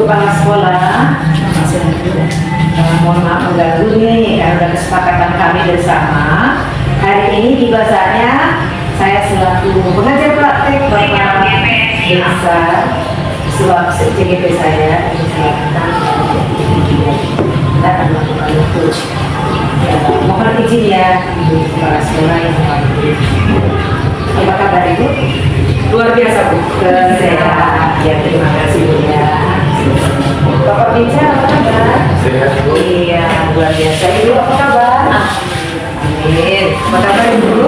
Kepala Sekolah, mohon maaf mengganggu nih, karena ada kesepakatan kami bersama. Hari ini tiba saatnya saya selaku pengajar praktek Bapak Besar selaku CGP saya silakan kita akan melakukan itu. Mohon izin ya Ibu Kepala Sekolah yang menghormati. Apa kabar Ibu? Luar biasa Bu. Sehat. Ya terima kasih Bu ya. Bapak Binca apa kabar? Sehat Bu. Iya luar biasa. Ibu apa kabar? Amin. Apa kabar Ibu?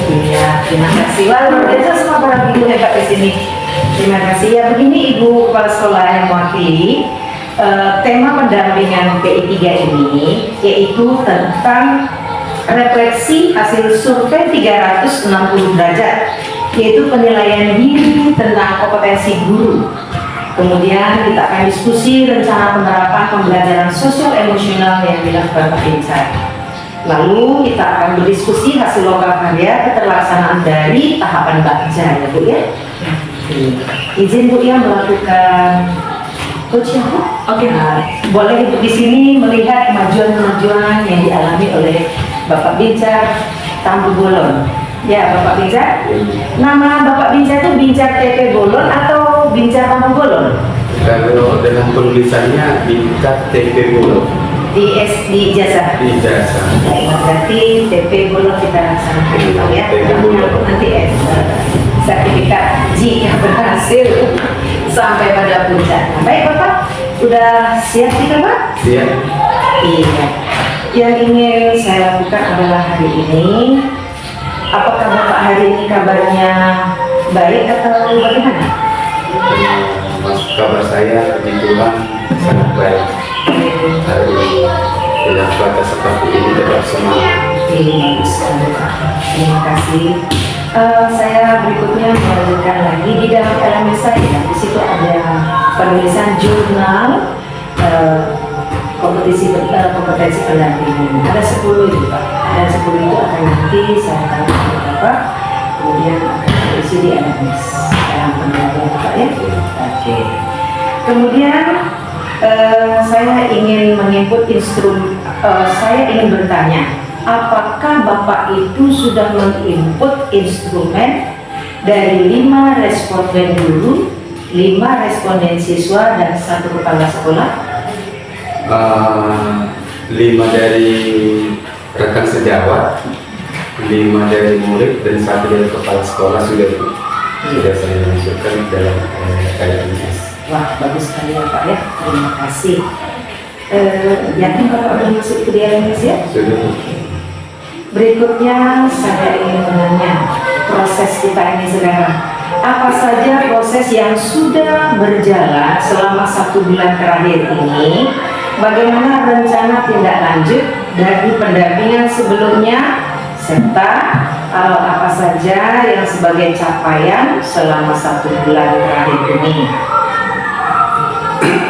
Iya terima kasih. Wah luar biasa semua para ibu hebat di sini. Terima kasih ya. Begini Ibu Kepala Sekolah yang mewakili. Tema pendampingan PI 3 ini yaitu tentang refleksi hasil survei 360 derajat, yaitu penilaian diri tentang kompetensi guru. Kemudian kita akan diskusi rencana penerapan pembelajaran sosial emosional yang dilakukan Pak Bincar. Lalu kita akan berdiskusi hasil lokal karya keterlaksanaan dari tahapan Bakja ya Bu ya. Izin Bu ya melakukan coach ya Bu? Oke. Nah, boleh di sini melihat kemajuan-kemajuan yang dialami oleh Bapak Bincar Tambu Bolon. Ya Bapak Bincar. Nama Bapak Bincar itu Bincar TP Bolon atau Bincar Tambu Bolon? Kalau dalam penulisannya Bincar TP Bolon. Di ijazah. Di ijazah. Ya, berarti TP Bolon kita laksanakan ya. TP Bolon. Nanti sertifikat J yang berhasil sampai pada puncak. Nah, baik Bapak, udah siap kita Pak? Siap. Iya. Yang ingin saya lakukan adalah hari ini. Apakah Bapak hari ini kabarnya baik atau bagaimana? Mas, kabar saya puji Tuhan sangat baik. Hari dengan cuaca seperti ini tetap semangat. Bagus sekali Pak. Terima kasih. Saya berikutnya melanjutkan lagi di dalam LMS saya. Di situ ada penulisan jurnal kompetensi pendampingan. Ada 10 itu Pak. Dan 10 itu akan nanti saya tanyakan ke Bapak. Kemudian akan diisi di LMS dalam pendampingan Pak ya. Oke. Kemudian saya ingin menginput saya ingin bertanya. Apakah Bapak itu sudah menginput instrumen dari 5 responden guru, 5 responden siswa, dan 1 kepala sekolah? 5 dari rekan sejawat, 5 dari murid, dan 1 dari kepala sekolah sudah saya masukkan dalam LMS. Wah, bagus sekali ya Pak ya. Terima kasih. Yakin Bapak udah masuk ke LMS ya? Sudah. Berikutnya saya ingin menanya proses kita ini sekarang. Apa saja proses yang sudah berjalan selama 1 bulan terakhir ini? Bagaimana rencana tindak lanjut dari pendampingan sebelumnya? Serta apa saja yang sebagai capaian selama 1 bulan terakhir ini?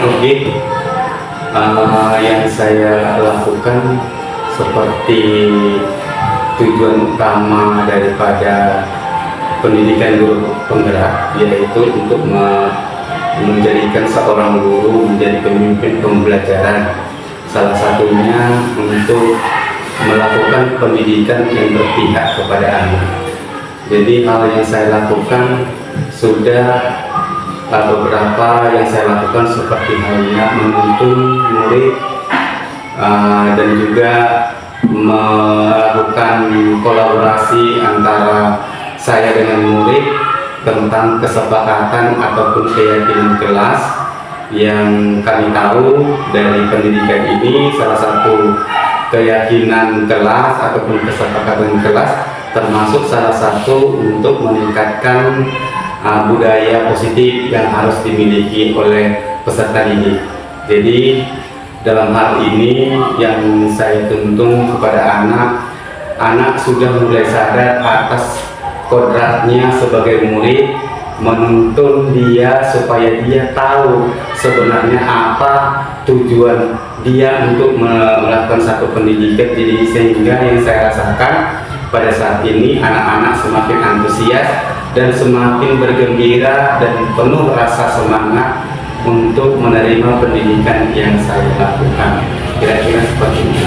Oke. Yang saya lakukan seperti tujuan utama daripada pendidikan guru penggerak, yaitu untuk menjadikan seorang guru menjadi pemimpin pembelajaran. Salah satunya untuk melakukan pendidikan yang berpihak kepada anak. Jadi hal yang saya lakukan sudah beberapa yang saya lakukan seperti halnya menuntun murid dan juga melakukan kolaborasi antara saya dengan murid tentang kesepakatan ataupun keyakinan kelas. Yang kami tahu dari pendidikan ini, salah satu keyakinan kelas ataupun kesepakatan kelas termasuk salah satu untuk meningkatkan budaya positif yang harus dimiliki oleh peserta didik. Jadi dalam hal ini yang saya tuntun kepada anak sudah mulai sadar atas kodratnya sebagai murid, menuntun dia supaya dia tahu sebenarnya apa tujuan dia untuk melakukan satu pendidikan. Jadi sehingga yang saya rasakan pada saat ini anak-anak semakin antusias dan semakin bergembira dan penuh rasa semangat untuk menerima pendidikan yang saya lakukan. Kira-kira seperti itu.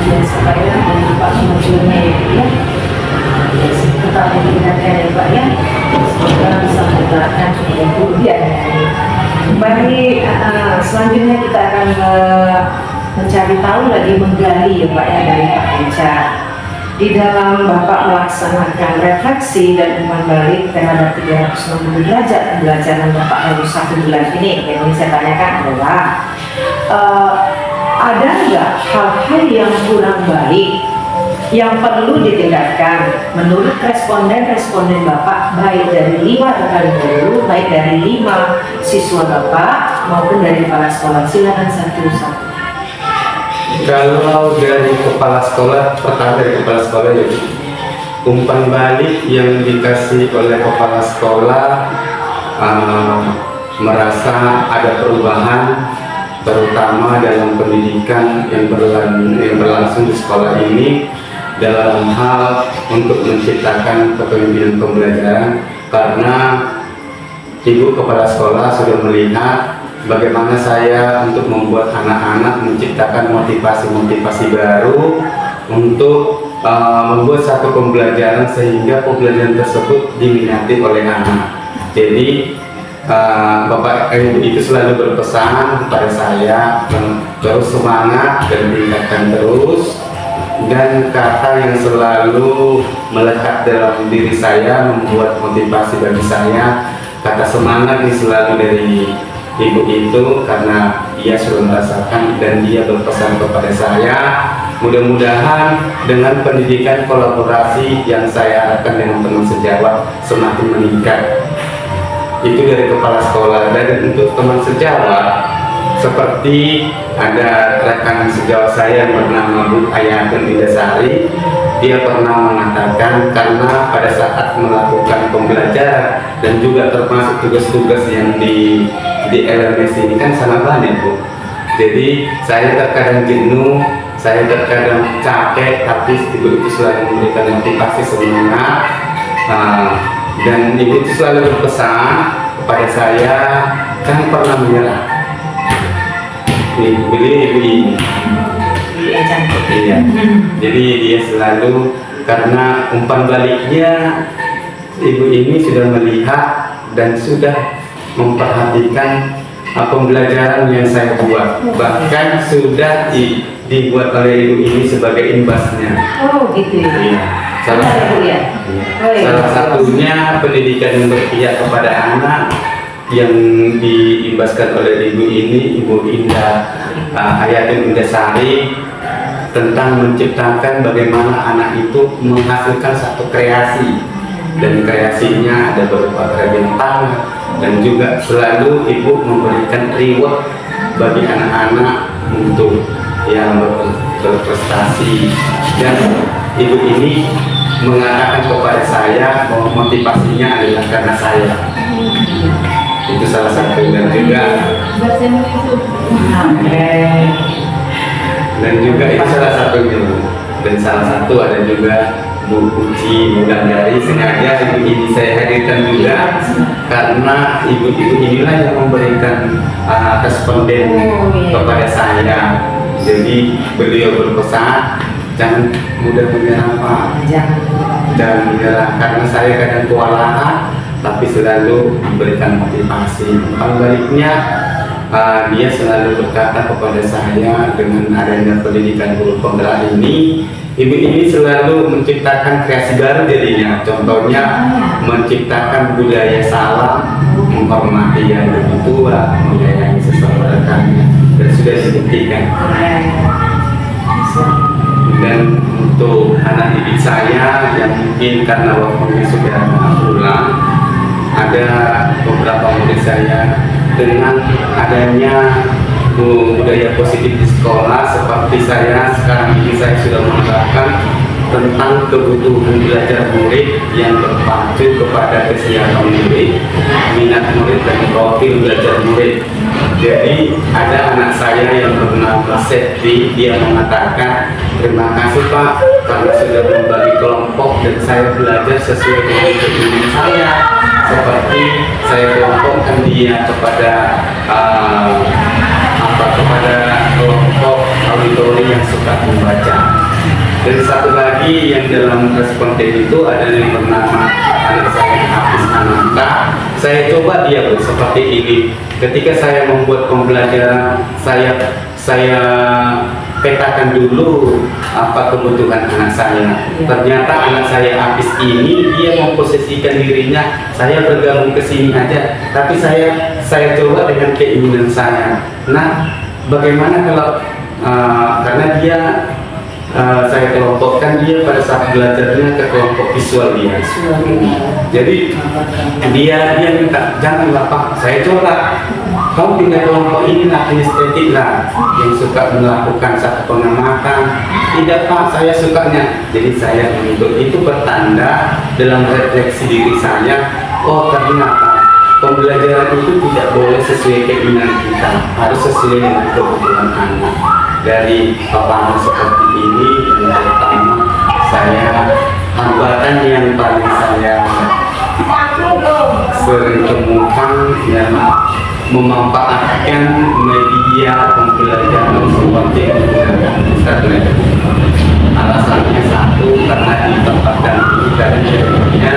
Dan supaya Pak kemajuannya ya, tetap diingatkan ya Pak ya, semoga bisa menggerakkan kemudian. Baik, selanjutnya kita akan mencari tahu lagi, menggali ya Pak ya dari Pak Eca. Di dalam Bapak melaksanakan refleksi dan umpan balik terhadap 360 derajat pembelajaran Bapak baru 1 bulan ini, yang ingin saya tanyakan adalah ada nggak hal-hal yang kurang baik yang perlu ditingkatkan menurut responden Bapak, baik dari 5 rekan guru, baik dari 5 siswa Bapak maupun dari kepala sekolah? Silakan satu-satu. Kalau dari kepala sekolah, pertama dari kepala sekolah ya, umpan balik yang dikasih oleh kepala sekolah merasa ada perubahan, terutama dalam pendidikan yang berlangsung di sekolah ini, dalam hal untuk menciptakan kepemimpinan pembelajaran, karena ibu kepala sekolah sudah melihat bagaimana saya untuk membuat anak-anak menciptakan motivasi-motivasi baru untuk membuat satu pembelajaran sehingga pembelajaran tersebut diminati oleh anak. Jadi Bapak Ibu itu selalu berpesan kepada saya terus semangat dan tingkatkan terus, dan kata yang selalu melekat dalam diri saya membuat motivasi bagi saya, kata semangat ini selalu dari ibu itu, karena dia sudah merasakan dan dia berpesan kepada saya, mudah-mudahan dengan pendidikan kolaborasi yang saya harapkan dengan teman sejawat semakin meningkat. Itu dari kepala sekolah. Dan untuk teman sejawat, seperti ada rekan sejawat saya yang bernama Bu Ayatun Indasari, dia pernah mengatakan karena pada saat melakukan pembelajaran dan juga termasuk tugas-tugas yang di LMS ini kan sangat banyak Bu. Jadi saya terkadang jenuh, saya terkadang capek, tapi ibu itu selalu memberikan motivasi semangat, dan ibu itu selalu berpesan kepada saya, jangan pernah menyerah. Ibu ini. Iya, cantik. Iya. Jadi dia selalu, karena umpan baliknya ibu ini sudah melihat dan sudah memperhatikan pembelajaran yang saya buat, bahkan sudah dibuat oleh ibu ini sebagai imbasnya. Oh gitu ya. Iya. Salah satunya pendidikan yang berpihak kepada anak yang diimbaskan oleh ibu ini, Ibu Indah Ayatun Indasari, tentang menciptakan bagaimana anak itu menghasilkan satu kreasi, dan kreasinya ada berupa kerajinan tangan, dan juga selalu ibu memberikan reward bagi anak-anak untuk yang berprestasi. Dan ibu ini mengatakan kepada saya bahwa motivasinya adalah karena saya. Itu salah satu. Dan juga itu salah satunya. Dan salah satu ada juga Bu Uci Wulandari, sengaja ibu ini saya hadirkan juga karena ibu-ibu inilah yang memberikan responden kepada saya. Jadi beliau berpesan, jangan mudah menyerah Pak, jangan menyerah, karena saya kadang kewalahan tapi selalu memberikan motivasi. Baliknya dia selalu berkata kepada saya, dengan adanya pendidikan guru penggerak ini, ibu ini selalu menciptakan kreasi baru jadinya. Contohnya menciptakan budaya salam, menghormati yang lebih tua, menyayangi sesama rekannya, dan sudah dibuktikan. Dan untuk anak didik saya yang mungkin karena waktunya sudah pulang, ada beberapa murid saya, dengan adanya budaya positif di sekolah seperti saya sekarang ini, saya sudah menerapkan tentang kebutuhan belajar murid yang berpacu kepada kesiapan murid, minat murid, dan profil belajar murid. Jadi ada anak saya yang bernama Septi, dia mengatakan, terima kasih Pak karena sudah membagi kelompok dan saya belajar sesuai dengan keinginan saya. seperti saya kelompokkan dia kepada kepada kelompok auditori yang suka membaca. Dan satu lagi yang dalam responden itu ada yang bernama anak saya Hafiz Ananta. Saya coba dia seperti ini. Ketika saya membuat pembelajaran, saya petakan dulu apa kebutuhan anak saya. Ternyata anak saya Hafiz ini dia memposisikan dirinya, saya bergabung ke sini aja, tapi saya coba dengan keinginan saya. Nah, bagaimana kalau karena dia saya kelompokkan dia pada saat belajarnya ke kelompok visual dia. Jadi dia minta, janganlah Pak, saya coba. Kamu pindah kelompok ini lah, estetik lah, yang suka melakukan satu pengamatan. Tidak Pak, saya sukanya. Jadi saya menuntut itu bertanda dalam refleksi diri saya. Oh ternyata pembelajaran itu tidak boleh sesuai keinginan kita, harus sesuai dengan kebutuhan anak. Dari paparan seperti ini yang pertama, saya hambatan yang paling saya sering temukan yang memanfaatkan media pembelajaran seperti menggunakan internet. Alasannya satu, karena di tempat kami dari jadinya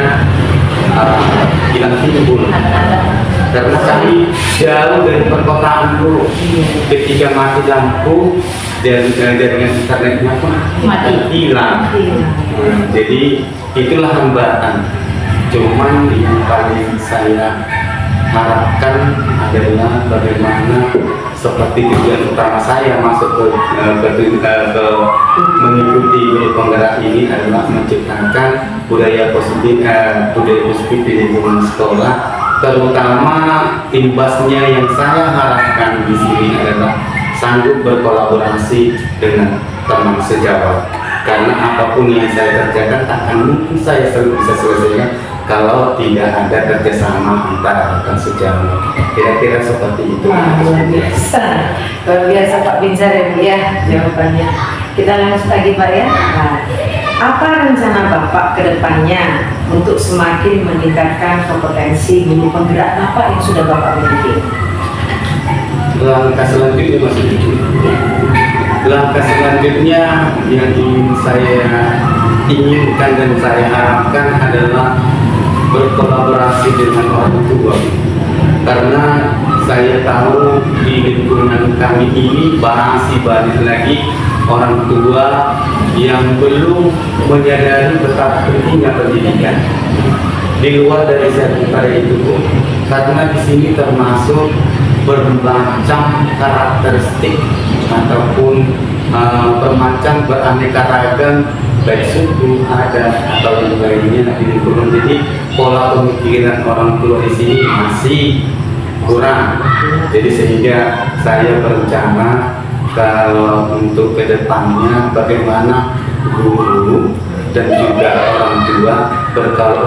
hilang timbul. Karena kami jauh dari perkotaan dulu. Ketika mati lampu dan jaringan internetnya pun hilang. Jadi itulah hambatan. Cuman yang paling saya harapkan adalah bagaimana seperti tujuan utama saya masuk ke mengikuti guru penggerak ini adalah menciptakan budaya positif di lingkungan sekolah. Terutama imbasnya yang saya harapkan di sini adalah sanggup berkolaborasi dengan teman sejawat. Karena apapun yang saya kerjakan akan mungkin saya bisa selesaikan kalau tidak ada kerjasama antara rekan sejawat. Kira-kira seperti itu. Luar biasa Pak Binsar ya Bu ya jawabannya. Kita langsung lagi Pak ya. Nah, apa rencana Bapak ke depannya untuk semakin meningkatkan kompetensi guru penggerak apa yang sudah Bapak miliki? Langkah selanjutnya yang ingin saya inginkan dan saya harapkan adalah berkolaborasi dengan orang tua. Karena saya tahu di lingkungan kami ini masih banyak lagi orang tua yang belum menyadari betapa pentingnya pendidikan. Di luar dari daripada itu, karena di sini termasuk bermacam karakteristik ataupun bermacam beraneka ragam baik suku, adat atau yang lainnya di lingkungan. Jadi pola pemikiran orang tua di sini masih kurang. Jadi sehingga saya berencana kalau untuk kedepannya bagaimana guru dan juga orang tua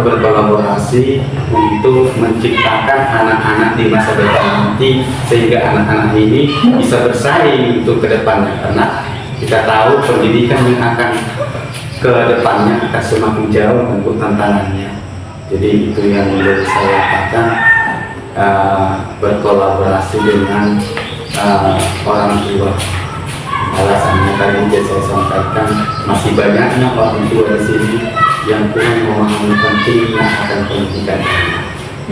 berkolaborasi untuk menciptakan anak-anak di masa depan nanti, sehingga anak-anak ini bisa bersaing untuk kedepannya. Karena kita tahu pendidikan yang akan ke depannya akan semakin jauh untuk tantangannya. Jadi itu yang menjadi saya katakan berkolaborasi dengan orang tua. Alasannya tadi saya sampaikan masih banyaknya orang tua di sini yang kurang memahami pentingnya akan pendidikan.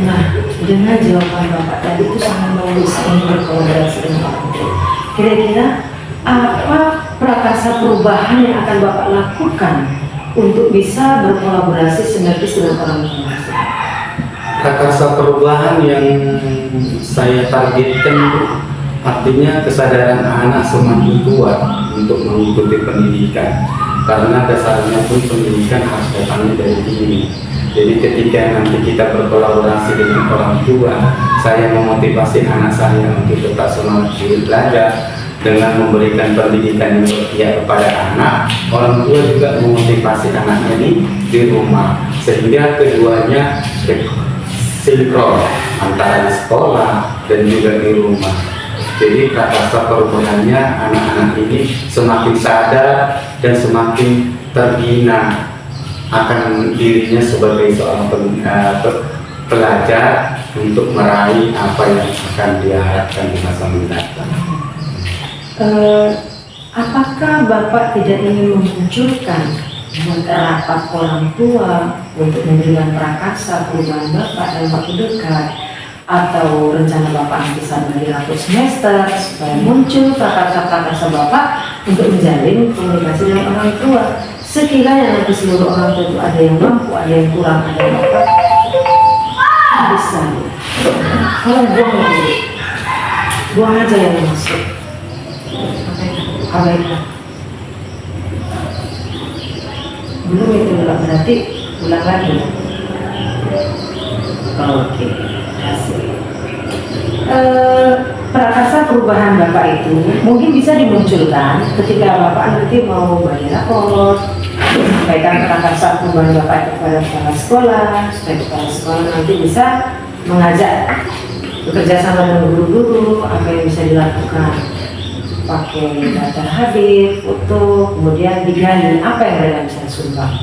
Nah, dengan jawaban Bapak tadi itu sangat bagus ini berkolaborasi dengan orang tua. Kira-kira apa prakarsa perubahan yang akan Bapak lakukan untuk bisa berkolaborasi sinergis dengan orang tua? Prakarsa perubahan yang saya targetkan artinya kesadaran anak semakin kuat untuk mengikuti pendidikan, karena dasarnya pun pendidikan harus datangnya dari diri. Jadi ketika nanti kita berkolaborasi dengan orang tua, saya memotivasi anak saya untuk tetap semangat belajar dengan memberikan pendidikan yang berpihak kepada anak. Orang tua juga memotivasi anaknya di rumah, sehingga keduanya sinkron antara di sekolah dan juga di rumah. Jadi prakarsa perubahannya anak-anak ini semakin sadar dan semakin terbina akan dirinya sebagai seorang pelajar untuk meraih apa yang akan diharapkan di masa mendatang. Apakah Bapak tidak ingin memunculkan rapat orang tua untuk memberikan prakarsa perubahan Bapak dalam waktu dekat, atau rencana Bapak nanti saat dari rapot semester supaya muncul prakarsa Bapak untuk menjalin komunikasi dengan orang tua? Sekiranya nanti seluruh orang tua itu ada yang mampu, ada yang kurang, ada yang Bapak bisa. Kalau buang aja yang masuk. Abaikan. Belum itu belum, berarti ulang lagi. Oke, hasil. Prakarsa perubahan Bapak itu mungkin bisa dimunculkan ketika Bapak nanti mau bagi rapor, sampaikan prakarsa perubahan Bapak itu kepada kepala sekolah, supaya kepala sekolah nanti bisa mengajak bekerja sama dengan guru-guru apa yang bisa dilakukan, pakai daftar hadir, foto, kemudian digali apa yang mereka bisa sumbang.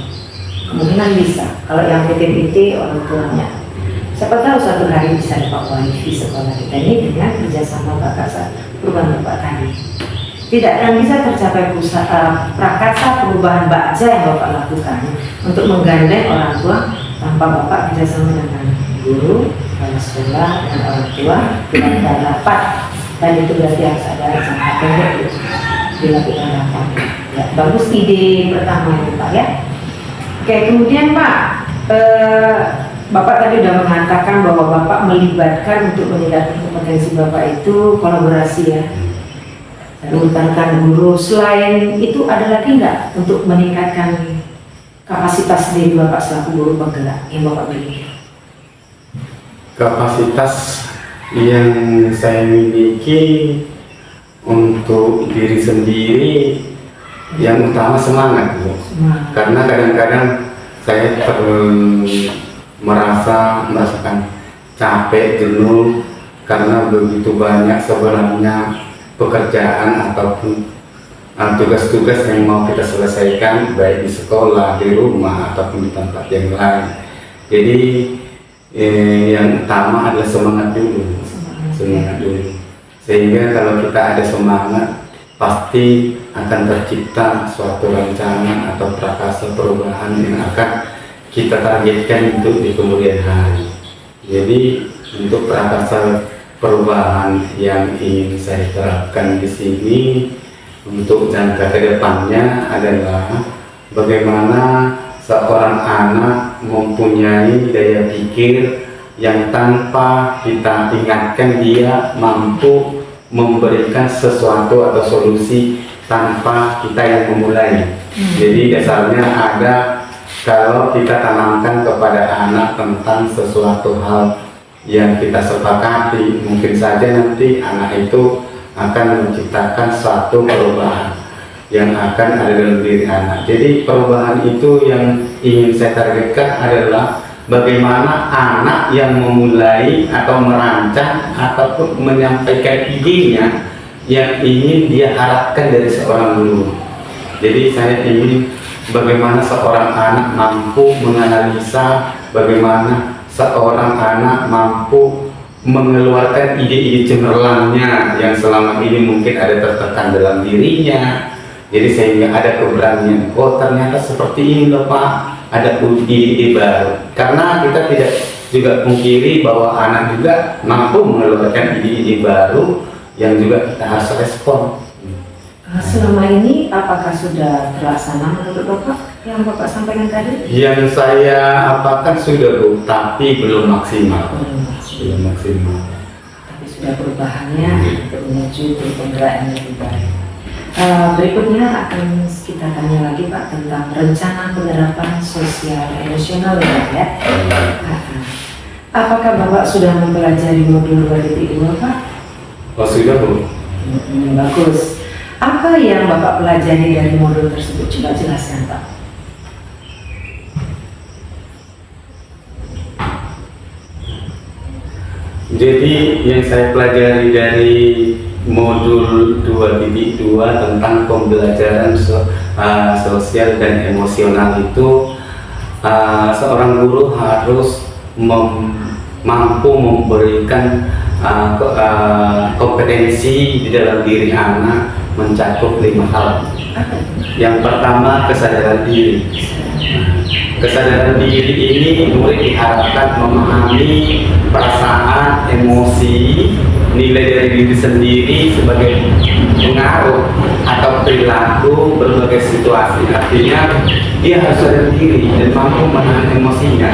Kemungkinan bisa, kalau yang PT orang tuanya. Siapa tahu suatu hari bisa dapat wifi sekolah kita ini dengan kerjasama prakarsa perubahan Bapak tadi. Tidak akan bisa tercapai prakarsa perubahan Baja yang Bapak lakukan untuk menggandeng orang tua tanpa Bapak kerjasama dengan guru, kepala sekolah, dan orang tua dengan rapat. Dan itu berarti harus ada jangka pendek dilakukan rapat. Ya, bagus ide pertama ini Pak ya. Oke, kemudian Pak, Bapak tadi sudah mengatakan bahwa Bapak melibatkan untuk meningkatkan kompetensi Bapak itu kolaborasi ya, mengutarkan guru. Selain itu ada lagi nggak untuk meningkatkan kapasitas diri Bapak selaku guru penggerak yang Bapak miliki? Kapasitas yang saya miliki untuk diri sendiri yang utama semangat, Bu. Karena kadang-kadang saya merasakan capek, jenuh karena begitu banyak sebenarnya pekerjaan ataupun tugas-tugas yang mau kita selesaikan baik di sekolah, di rumah ataupun di tempat yang lain. Jadi yang utama adalah semangat dulu, sehingga kalau kita ada semangat pasti akan tercipta suatu rencana atau prakarsa perubahan yang akan kita targetkan untuk di kemudian hari. Jadi untuk prakarsa perubahan yang ingin saya terapkan di sini untuk jangka kedepannya adalah bagaimana seorang anak mempunyai daya pikir yang tanpa kita ingatkan dia mampu memberikan sesuatu atau solusi tanpa kita yang memulai. Jadi dasarnya ada, kalau kita tanamkan kepada anak tentang sesuatu hal yang kita sepakati, mungkin saja nanti anak itu akan menciptakan suatu perubahan yang akan ada dalam diri anak. Jadi perubahan itu yang ingin saya targetkan adalah bagaimana anak yang memulai atau merancang ataupun menyampaikan idenya yang ingin dia harapkan dari seorang guru. Jadi saya ingin bagaimana seorang anak mampu menganalisa, bagaimana seorang anak mampu mengeluarkan ide-ide cemerlangnya yang selama ini mungkin ada tertekan dalam dirinya. Jadi sehingga ada keberanian, oh ternyata seperti ini loh Pak, ada ide-ide baru. Karena kita tidak juga pungkiri bahwa anak juga mampu mengeluarkan ide-ide baru yang juga kita harus respon. Selama ini apakah sudah terlaksana menurut Bapak yang Bapak sampaikan tadi? Yang saya apakan sudah Bu, tapi belum maksimal. Belum maksimal. Tapi sudah perubahannya untuk menuju penggerak yang lebih baik. Berikutnya akan kita tanya lagi Pak tentang rencana penerapan sosial emosional ya. Apakah Bapak sudah mempelajari modul 2.2 Pak? Oh sudah Bu. Bagus. Apa yang Bapak pelajari dari modul tersebut? Coba jelaskan Pak. Jadi yang saya pelajari dari modul 2.2 tentang pembelajaran sosial dan emosional itu seorang guru harus mampu memberikan kompetensi di dalam diri anak mencakup 5 hal. Yang pertama, kesadaran diri. Kesadaran diri ini murid diharapkan memahami perasaan, emosi, nilai dari diri sendiri sebagai pengaruh atau perilaku berbagai situasi. Artinya dia harus sadar diri dan mampu menahan emosinya.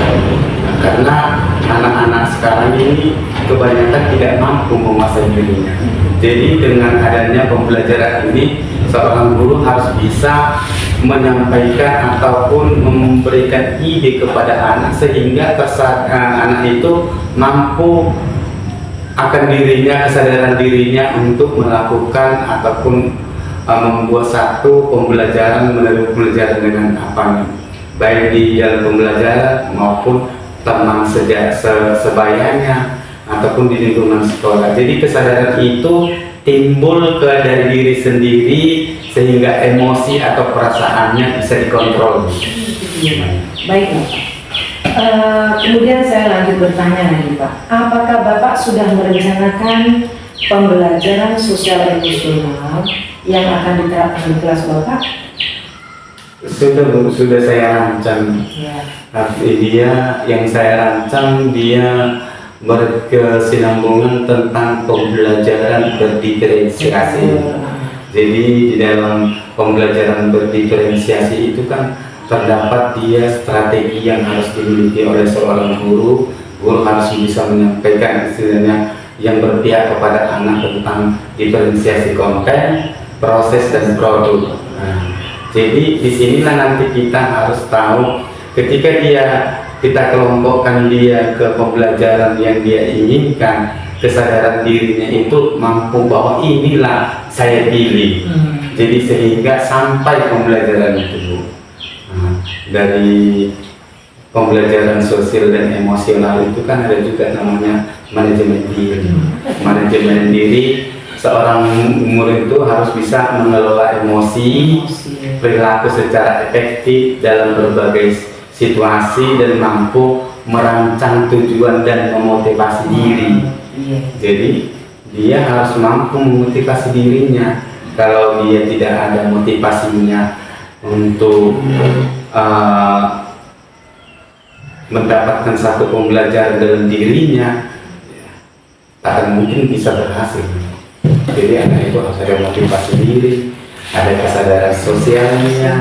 Karena anak-anak sekarang ini kebanyakan tidak mampu menguasai dirinya. Jadi dengan adanya pembelajaran ini, seorang guru harus bisa menyampaikan ataupun memberikan ide kepada anak sehingga anak itu mampu akan dirinya, kesadaran dirinya untuk melakukan ataupun membuat satu pembelajaran, menerima pembelajaran dengan apa, baik di dalam pembelajaran maupun teman sebayanya ataupun di lingkungan sekolah. Jadi kesadaran itu timbul dari diri sendiri sehingga emosi atau perasaannya bisa dikontrol. Baik, Pak. Kemudian saya lanjut bertanya lagi, Pak. Apakah Bapak sudah merencanakan pembelajaran sosial emosional yang akan diterapkan di kelas Bapak? Sudah saya rancang. Ya. Dia yang saya rancang dia berkesinambungan tentang pembelajaran berdiferensiasi. Jadi di dalam pembelajaran berdiferensiasi itu kan terdapat dia strategi yang harus dimiliki oleh seorang guru. Guru harus bisa menyampaikan istilahnya yang berpihak kepada anak tentang diferensiasi konten, proses dan produk. Jadi disinilah nanti kita harus tahu ketika kita kelompokkan dia ke pembelajaran yang dia inginkan, kesadaran dirinya itu mampu bahwa inilah saya pilih. Jadi sehingga sampai pembelajaran itu. Dari pembelajaran sosial dan emosional itu kan ada juga namanya manajemen diri. Manajemen diri, seorang murid itu harus bisa mengelola emosi, perilaku secara efektif dalam berbagai situasi dan mampu merancang tujuan dan memotivasi diri. Jadi dia harus mampu memotivasi dirinya. Kalau dia tidak ada motivasinya untuk mendapatkan satu pembelajaran dalam dirinya, tak akan mungkin bisa berhasil. Jadi anak itu harus ada motivasi diri, ada kesadaran sosialnya.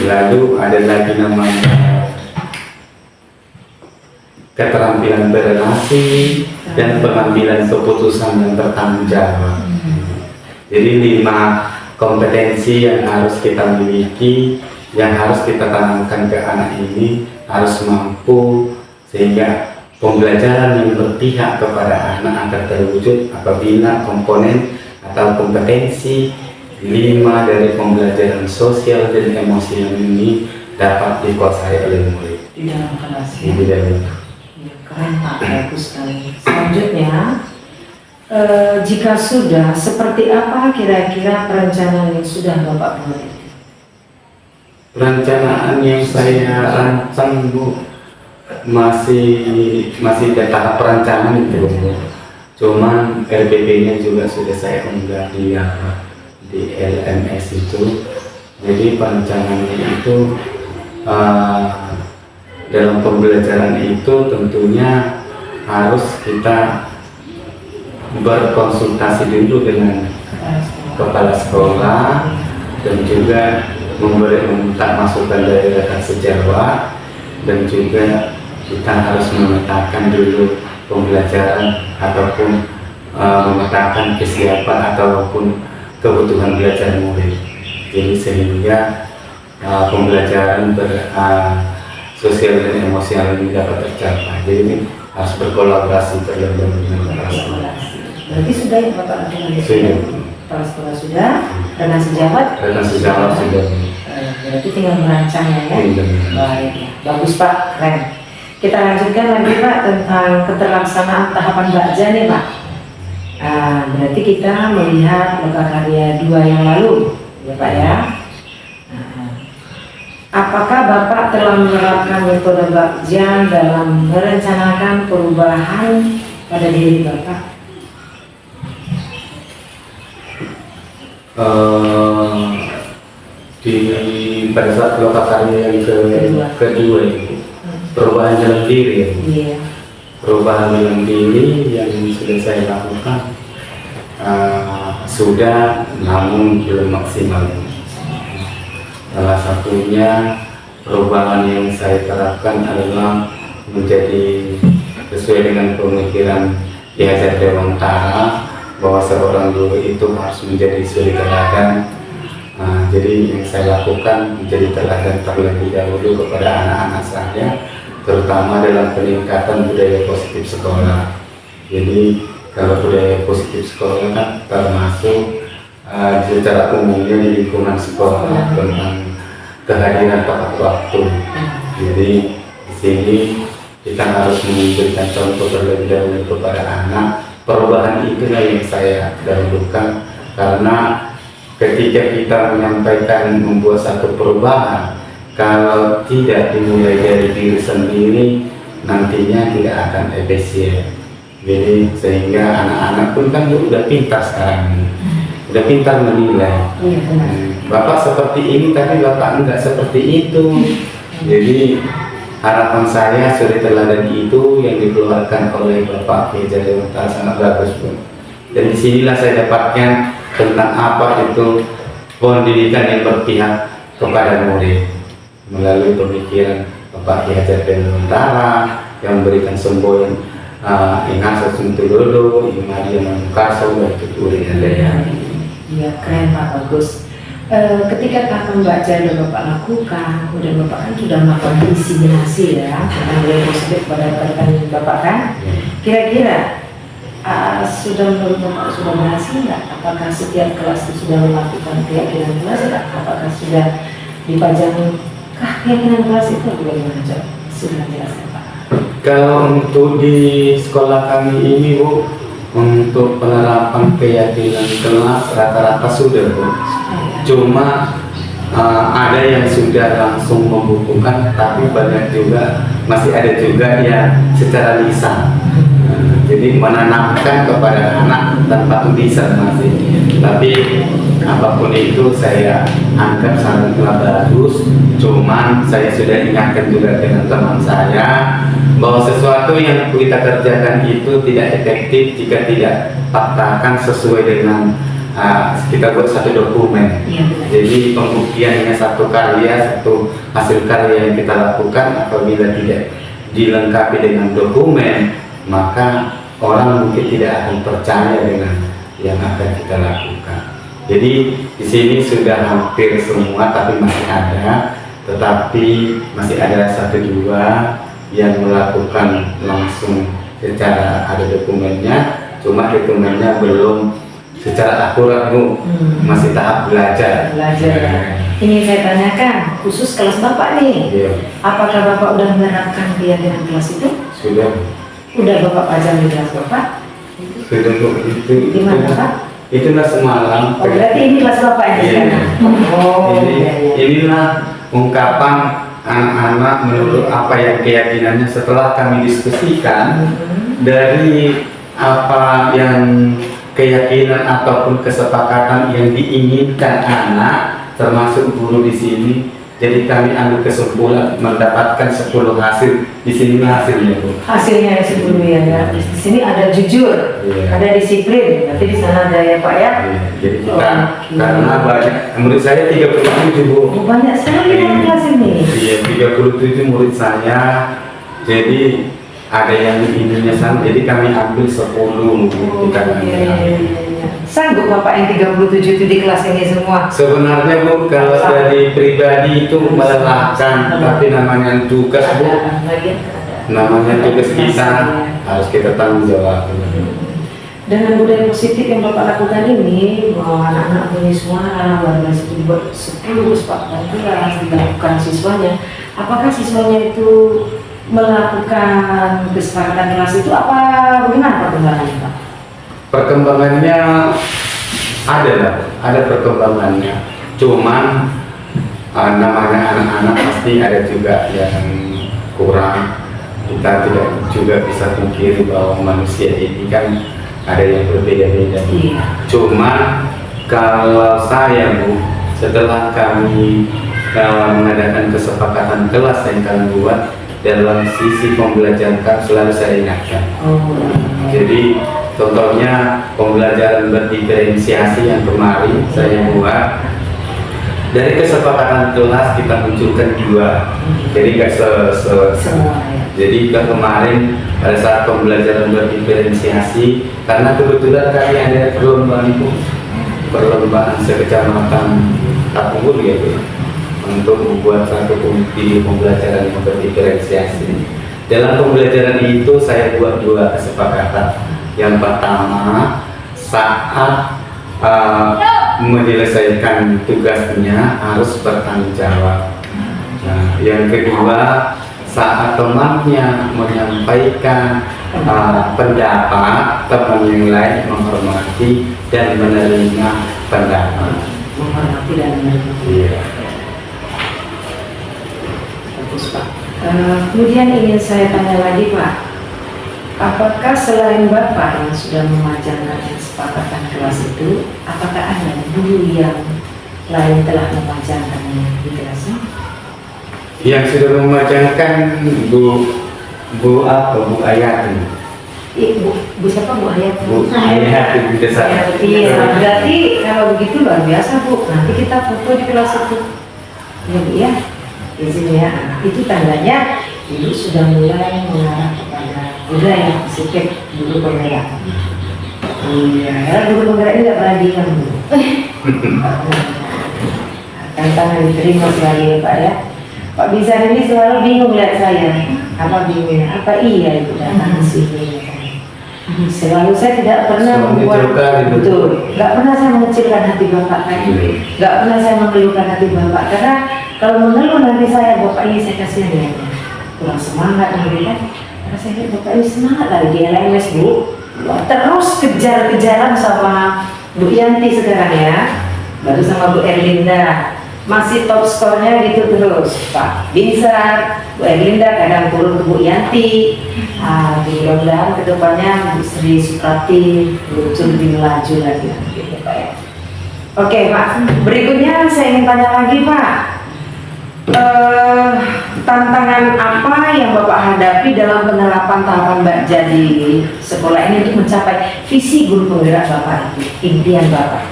Lalu ada lagi namanya keterampilan berrelasi dan pengambilan keputusan yang bertanggung jawab. Jadi 5 kompetensi yang harus kita miliki, yang harus kita tanamkan ke anak ini, harus mampu sehingga pembelajaran yang berpihak kepada anak akan terwujud apabila komponen atau kompetensi 5 dari pembelajaran sosial dan emosional ini dapat dikuasai oleh murid Di dalam kelas. di dalam. Ya, keren Pak, bagus sekali. Selanjutnya, jika sudah, seperti apa kira-kira perencanaan yang sudah Bapak buat? Perencanaan yang saya rancang, Bu, masih di tahap perencanaan itu, Bu. Cuman RBP-nya juga sudah saya unggah di LMS itu. Jadi perencanaannya itu dalam pembelajaran itu tentunya harus kita berkonsultasi dulu dengan kepala sekolah dan juga meminta masukan dari rekan sejawat, dan juga kita harus memetakan dulu pembelajaran ataupun memetakan kesiapan ataupun kebutuhan belajar murid. Jadi sehingga pembelajaran sosial dan emosional ini dapat tercapai. Jadi ini harus berkolaborasi terhadap dengan kepala sekolah. Berarti sudah ya Bapak lakukan? Sudah. Kepala sekolah sudah, rekan sejawat? Rekan sejawat sudah. Berarti tinggal merancangnya ya? Iya. Baik, bagus Pak, keren. Kita lanjutkan lagi Pak tentang keterlaksanaan tahapan Bakja nih Pak. Berarti kita melihat lokakarya 2 yang lalu ya Pak ya. apakah Bapak telah menerapkan metode Bakjan dalam merencanakan perubahan pada diri Bapak? Di pada saat kelompok karya yang kedua itu perubahan dalam diri. Iya. Perubahan dalam diri yang sudah saya lakukan sudah, namun belum maksimal. Salah satunya perubahan yang saya terapkan adalah menjadi sesuai dengan pemikiran Ki Hajar Dewantara bahwa seorang guru itu harus menjadi suri teladan. Jadi yang saya lakukan menjadi teladan terlebih dahulu kepada anak-anak saya, terutama dalam peningkatan budaya positif sekolah. Jadi kalau budaya positif sekolah kan termasuk secara umumnya di lingkungan sekolah tentang kehadiran tepat waktu. Jadi di sini kita harus memberikan contoh terlebih dahulu kepada anak. Perubahan itulah yang saya dahulukan, karena ketika kita menyampaikan membuat satu perubahan, kalau tidak dimulai dari diri sendiri, nantinya tidak akan efisien. Jadi sehingga anak-anak pun kan udah pintar sekarang ini, udah pintar menilai. Bapak seperti ini tapi Bapak enggak seperti itu. Jadi harapan saya suri teladan itu yang dikeluarkan oleh Bapak Ki Hajar Dewantara sangat bagus, Bu. Dan disinilah saya dapatkan tentang apa itu pendidikan yang berpihak kepada murid melalui pemikiran Bapak Ki Hajar Dewantara yang memberikan semboyan Ingat Suntulodo, Maria Manukarso, dan Tuturi Andaya. Iya, keren Pak, bagus. Ketika tahun Bakjan yang Bapak lakukan, kemudian Bapak kan sudah melakukan diseminasi ya tentang budaya positif pada rekan Bapak kan? Kira-kira sudah menurut Bapak sudah berhasil nggak? Apakah setiap kelas itu sudah melakukan keyakinan kelas nggak? Apakah sudah dipajang keyakinan kelas itu bagaimana coba? Sudah jelaskan Pak. Kalau untuk di sekolah kami ini, Bu, untuk penerapan keyakinan kelas rata-rata sudah, Bu. Cuma ada yang sudah langsung membukukan, tapi banyak juga masih ada juga yang secara lisan. Jadi menanamkan kepada anak tanpa tulisan masih. Tapi apapun itu saya anggap sangatlah bagus. Cuman saya sudah ingatkan juga dengan teman saya bahwa sesuatu yang kita kerjakan itu tidak efektif jika tidak faktakan sesuai dengan kita buat satu dokumen. Jadi pembuktiannya satu karya, satu hasil karya yang kita lakukan apabila tidak dilengkapi dengan dokumen, maka orang mungkin tidak akan percaya dengan yang akan kita lakukan. Jadi di sini sudah hampir semua, tapi masih ada, tetapi masih ada satu dua yang melakukan langsung secara ada dokumennya, cuma dokumennya belum secara akurat, Bu. Masih tahap belajar. Ini saya tanyakan khusus kelas Bapak nih. Iya. Apakah Bapak udah menerapkan keyakinan kelas itu? Sudah. Udah Bapak pajang di kelas Bapak? Sudah, Bu. Di mana Pak? Itulah semalam. Oh, berarti ini kelas Bapak yang di sana. Oh, Inilah ungkapan anak-anak menurut apa yang keyakinannya setelah kami diskusikan dari apa yang keyakinan ataupun kesepakatan yang diinginkan anak, termasuk guru di sini. Jadi kami ambil kesimpulan mendapatkan 10 hasil. Di sini hasilnya, Bu. Hasilnya 10 ya. Di sini ada jujur, ada disiplin. Nanti di sana ada ya Pak ya. Jadi kita karena banyak, menurut saya 37, Bu. Banyak sekali yang kelas ini. Iya, 37 murid saya. Jadi ada yang ininya sama, jadi kami ambil 10 kita Sanggup Bapak yang 37 itu di kelas ini semua? Sebenarnya, Bu, kalau dari pribadi itu melelahkan, tapi namanya tugas, Bu, namanya tugas kita harus kita tanggung jawab. Dengan budaya positif yang Bapak lakukan ini, bahwa anak-anak punya suara, warga itu dibuat 10 kelas dilakukan siswanya, apakah siswanya itu melakukan kesepakatan kelas itu apa bagaimana perkembangannya Pak? Perkembangannya ada perkembangannya. Cuman namanya anak-anak pasti ada juga yang kurang. Kita tidak juga bisa pungkiri bahwa manusia ini kan ada yang berbeda-beda. Iya. Cuma kalau saya Bu, setelah kami mengadakan kesepakatan kelas yang kalian buat, dalam sisi pembelajaran selalu saya ingatkan. Jadi contohnya pembelajaran berdiferensiasi yang kemarin saya buat, dari kesepakatan kelas kita munculkan 2. Jadi nggak Semua ya. jadi kemarin pada saat pembelajaran berdiferensiasi, karena kebetulan kami ada perlombaan sekecamatan Tapunggur ya Bu, untuk membuat satu video pembelajaran yang berdiferensiasi. Dalam pembelajaran itu saya buat 2 kesepakatan. Yang pertama, saat menyelesaikan tugasnya harus bertanggung jawab. Nah, yang kedua, saat temannya menyampaikan pendapat, teman yang lain menghormati dan menerima pendapat. Menghormati dan menerima. Iya. Bagus Pak. Kemudian ingin saya tanya lagi Pak, apakah selain Bapak yang sudah memajangkan kesepakatan kelas itu, apakah ada guru yang lain telah memajangkannya di kelasnya? Yang sudah memajangkan Bu Ayati. Bu siapa Bu Hayat? Bu Ayati di desa. Iya, berarti kalau begitu luar biasa Bu. Nanti kita foto di kelas itu. Ya Bu ya, di sini ya. Itu tandanya Ibu sudah mulai mengarah kepada budaya yang positif, guru penggerak. Iya, guru penggerak ini tidak pernah diam Bu. Tantangan diterima selalu ya Pak ya. Pak Bizar ini selalu bingung lihat saya. Apa bingungnya? Apa iya itu datang ke sini? Selalu saya tidak pernah membuat betul. Nggak pernah saya mengecilkan hati Bapak kan? Nggak pernah saya mengeluhkan hati Bapak, karena kalau mengeluh nanti saya Bapak ini saya kasihan ya. Kurang semangat nanti kan? Karena saya lihat Bapak ini semangat lagi di LMS Bu. Terus kejar-kejaran sama Bu Yanti sekarang ya. Baru sama Bu Erlinda. Masih top skornya gitu terus Pak Binsar, Bu Erlinda kadang turun ke Bu Yanti. Mudah-mudahan kedepannya Bu Sri Suprati muncul lebih melaju lagi gitu Pak ya. Oke Pak, berikutnya saya ingin tanya lagi Pak, tantangan apa yang Bapak hadapi dalam penerapan tahapan Bakja di sekolah ini untuk mencapai visi guru penggerak Bapak itu, impian Bapak?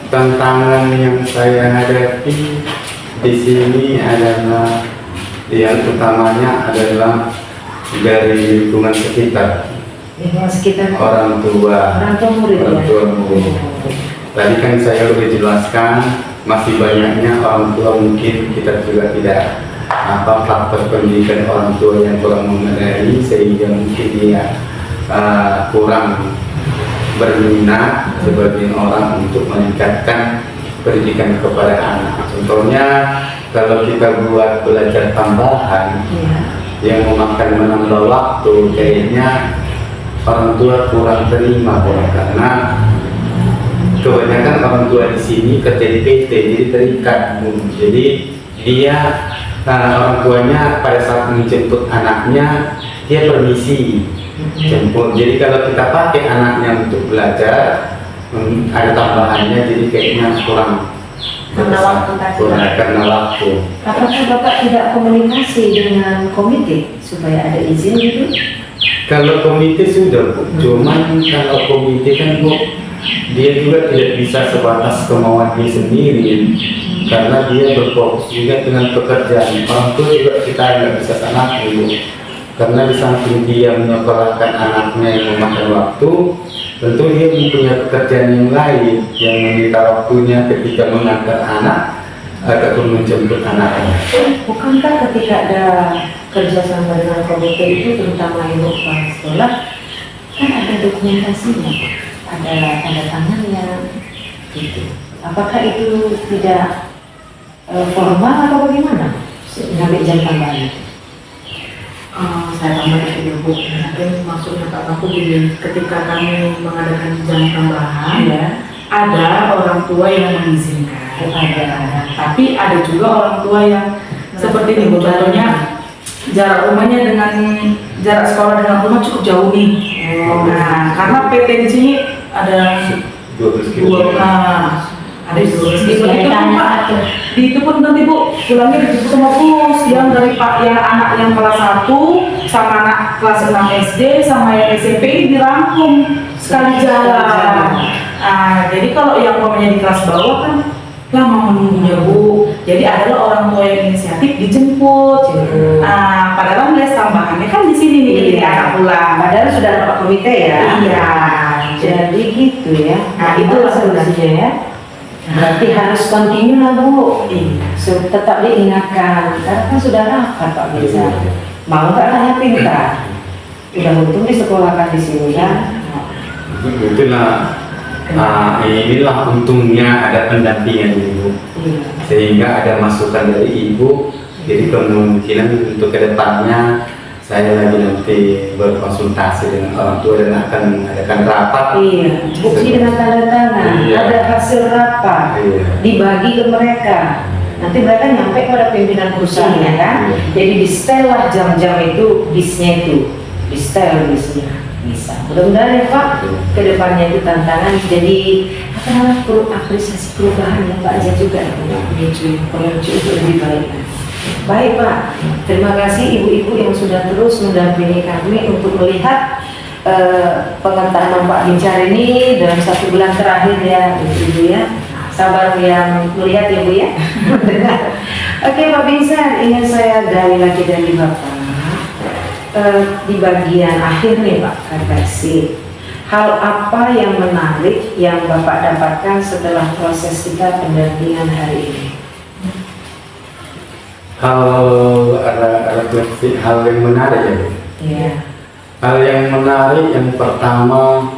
Tantangan yang saya hadapi di sini adalah yang utamanya adalah dari lingkungan sekitar, Lingkungan sekitar orang tua murid ya. Tadi kan saya sudah jelaskan, masih banyaknya orang tua mungkin kita juga tidak faktor pendidikan orang tua yang kurang memadai, sehingga mungkin dia kurang berminat sebagian orang untuk meningkatkan pendidikan kepada anak. Contohnya kalau kita buat belajar tambahan yang menambah waktu, kayaknya orang tua kurang terima karena kebanyakan orang tua di sini kerja di PT, jadi terikat. Jadi dia orang tuanya pada saat menjemput anaknya dia permisi jemput. Jadi kalau kita pakai anaknya untuk belajar, ada tambahannya, jadi kayaknya kurang karena waktu. Apakah Bapak tidak komunikasi dengan komite supaya ada izin gitu? Kalau komite sudah Bu, cuman kalau komite kan Bu, dia juga tidak bisa sebatas kemauan dia sendiri, karena dia berfokus juga dengan pekerjaan. Orang tua juga kita nggak bisa sangat dulu, karena di samping dia menyekolahkan anaknya yang memakan waktu, tentu dia mempunyai pekerjaan yang lain yang menyita waktunya ketika mengantar anak ataupun menjemput anaknya. Bukankah ketika ada kerjasama dengan komite itu, terutama ibu kepala sekolah, kan ada dokumentasinya, ada tanda tangannya, gitu. Apakah itu tidak formal atau bagaimana? Ngambil jam tambahan? Saya tambahkan Ibu, mungkin maksudnya Pak Paku gini, ketika kami mengadakan jam tambahan, Ya. ada orang tua yang mengizinkan. Tapi ada juga orang tua yang seperti ini, Bu. Contohnya jarak rumahnya dengan jarak sekolah dengan rumah cukup jauh nih. Nah, karena PT di sini ada 12 dua, kilo. ada 12 kilo. Itu pun nanti Bu pulangnya dijemput sama bus yang dari Pak yang anak yang kelas 1 sama anak kelas 6 SD sama yang SMP ini dirangkum sekali jalan. Nah, jadi kalau yang umpamanya di kelas bawah kan lama menunggunya Bu. Jadi adalah orang tua yang inisiatif dijemput. Nah, padahal les tambahannya kan di sini nih ketika anak pulang. Padahal sudah dapat komite ya. Iya. Jadi gitu ya. Nah, itu solusinya ya. Berarti harus continue lah Bu. Tetap diingatkan. Karena kan sudah rapat Pak Bisa. Mau nggak hanya pintar. Udah untung disekolahkan di sini kan. Itulah. Nah, inilah untungnya ada pendampingan ibu, sehingga ada masukan dari ibu. Jadi kemungkinan untuk kedepannya saya lagi nanti berkonsultasi dengan orang tua dan akan mengadakan rapat. Iya, bukti dengan tanda tangan, Iya. ada hasil rapat, Iya. dibagi ke mereka. Nanti mereka nyampe pada pimpinan perusahaan ya kan. Iya. Jadi di setel lah jam-jam itu bisnya itu, di setel bisnya. Bisa. Mudah-mudahan ya Pak, kedepannya itu tantangan. Jadi apa namanya apresiasi perubahan yang Pak Aja juga menuju lebih baik. Baik Pak, terima kasih ibu-ibu yang sudah terus mendampingi kami untuk melihat pengentanan Pak Bincar ini dalam 1 bulan terakhir ya ibu ya. Sabar yang melihat ya Bu ya. Oke Pak Bincar, ingin saya gali lagi dari Bapak. Di bagian akhir nih Pak, refleksi. Hal apa yang menarik yang Bapak dapatkan setelah proses kita pendampingan hari ini? Refleksi hal yang menarik ya Bu. Iya. Hal yang menarik yang pertama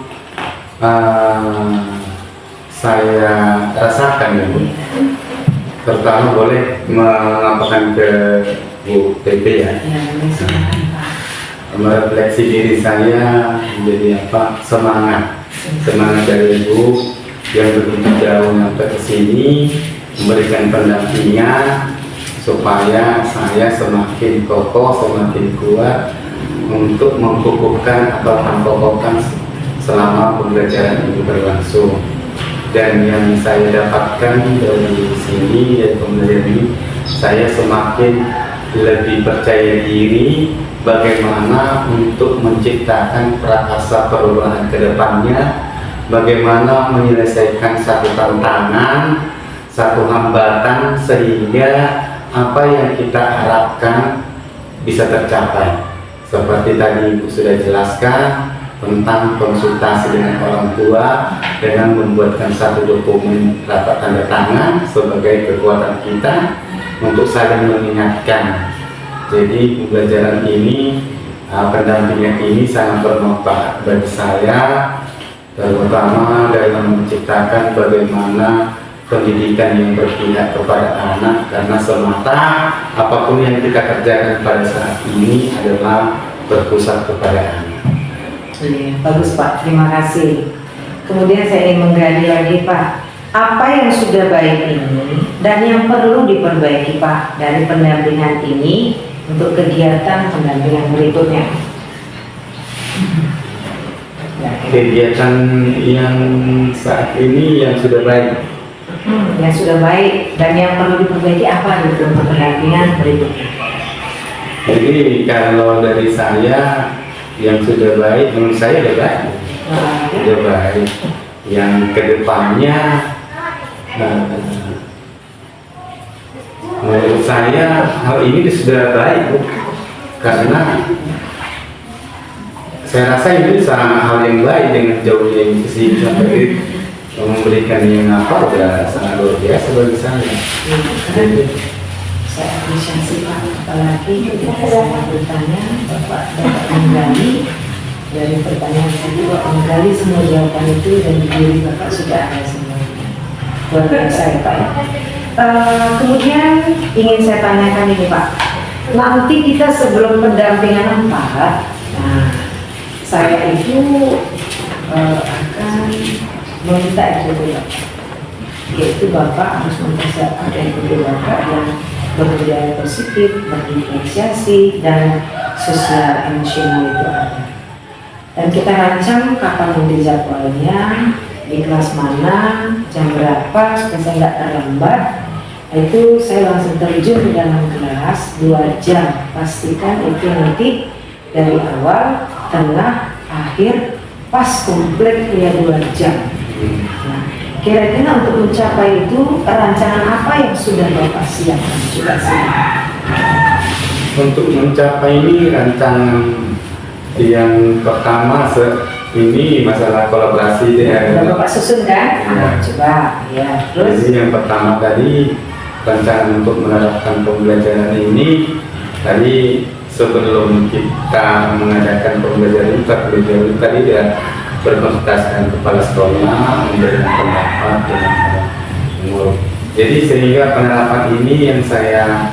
saya rasakan ya Bu. Pertama boleh mengapakan ke Bu TP ya. Ya, boleh silakan Pak. Merefleksi diri saya menjadi apa, semangat dari ibu yang begitu jauh sampai ke sini memberikan pendampingan supaya saya semakin kokoh, semakin kuat untuk mengukuhkan atau mengkokohkan selama pembelajaran ini berlangsung. Dan yang saya dapatkan dari sini, dari pembelajaran ini, saya semakin lebih percaya diri bagaimana untuk menciptakan prakarsa perubahan ke depannya, bagaimana menyelesaikan satu tantangan, satu hambatan sehingga apa yang kita harapkan bisa tercapai. Seperti tadi Ibu sudah jelaskan tentang konsultasi dengan orang tua dengan membuatkan satu dokumen rapat tanda tangan sebagai kekuatan kita untuk saling mengingatkan. Jadi pembelajaran ini, pendampingan ini sangat bermanfaat bagi saya, terutama dalam menciptakan bagaimana pendidikan yang berpihak kepada anak, karena semata apapun yang kita kerjakan pada saat ini adalah berpusat kepada anak. Bagus Pak, terima kasih. Kemudian saya ingin menggali lagi Pak, apa yang sudah baik ini dan yang perlu diperbaiki Pak dari pendampingan ini untuk kegiatan pendampingan berikutnya. Kegiatan yang saat ini yang sudah baik. Yang sudah baik dan yang perlu diperbaiki apa untuk pendampingan berikutnya? Jadi kalau dari saya yang sudah baik, menurut saya sudah baik. Sudah baik. Yang kedepannya menurut saya hal ini sudah baik Bu. Karena saya rasa ini sangat hal yang baik dengan jauhnya investasi sampai memberikan yang apa udah sangat luar biasa bagi saya. Saya apresiasi Pak, apalagi ketika saya bertanya Bapak dapat menggali dari pertanyaan tadi, Bapak menggali semua jawaban itu dan di diri Bapak sudah ada semuanya. Buat saya Pak ya. Kemudian ingin saya tanyakan ini Pak, nanti kita sebelum pendampingan 4, nah saya itu akan meminta itu Pak. yaitu Bapak harus mempersiapkan NPD Bapak yang berbudaya positif, berdiferensiasi, dan sosial emosional itu ada. Dan kita rancang kapan nanti jadwalnya, di kelas mana, jam berapa, supaya saya nggak terlambat. Itu saya langsung terjun di dalam kelas 2 jam. Pastikan itu nanti dari awal, tengah, akhir, pas komplit ya 2 jam. Nah, kira-kira untuk mencapai itu rancangan apa yang sudah Bapak siapkan? Coba sih. Untuk mencapai ini rancangan yang pertama ini masalah kolaborasi Sudah Bapak susun kan? Ya. Coba ya. Terus Jadi yang pertama tadi rancangan untuk menerapkan pembelajaran ini tadi sebelum kita mengadakan pembelajaran terlebih dahulu tadi ya berkonsultasi dengan kepala sekolah, memberikan pendapat dengan murid. Jadi sehingga penerapan ini yang saya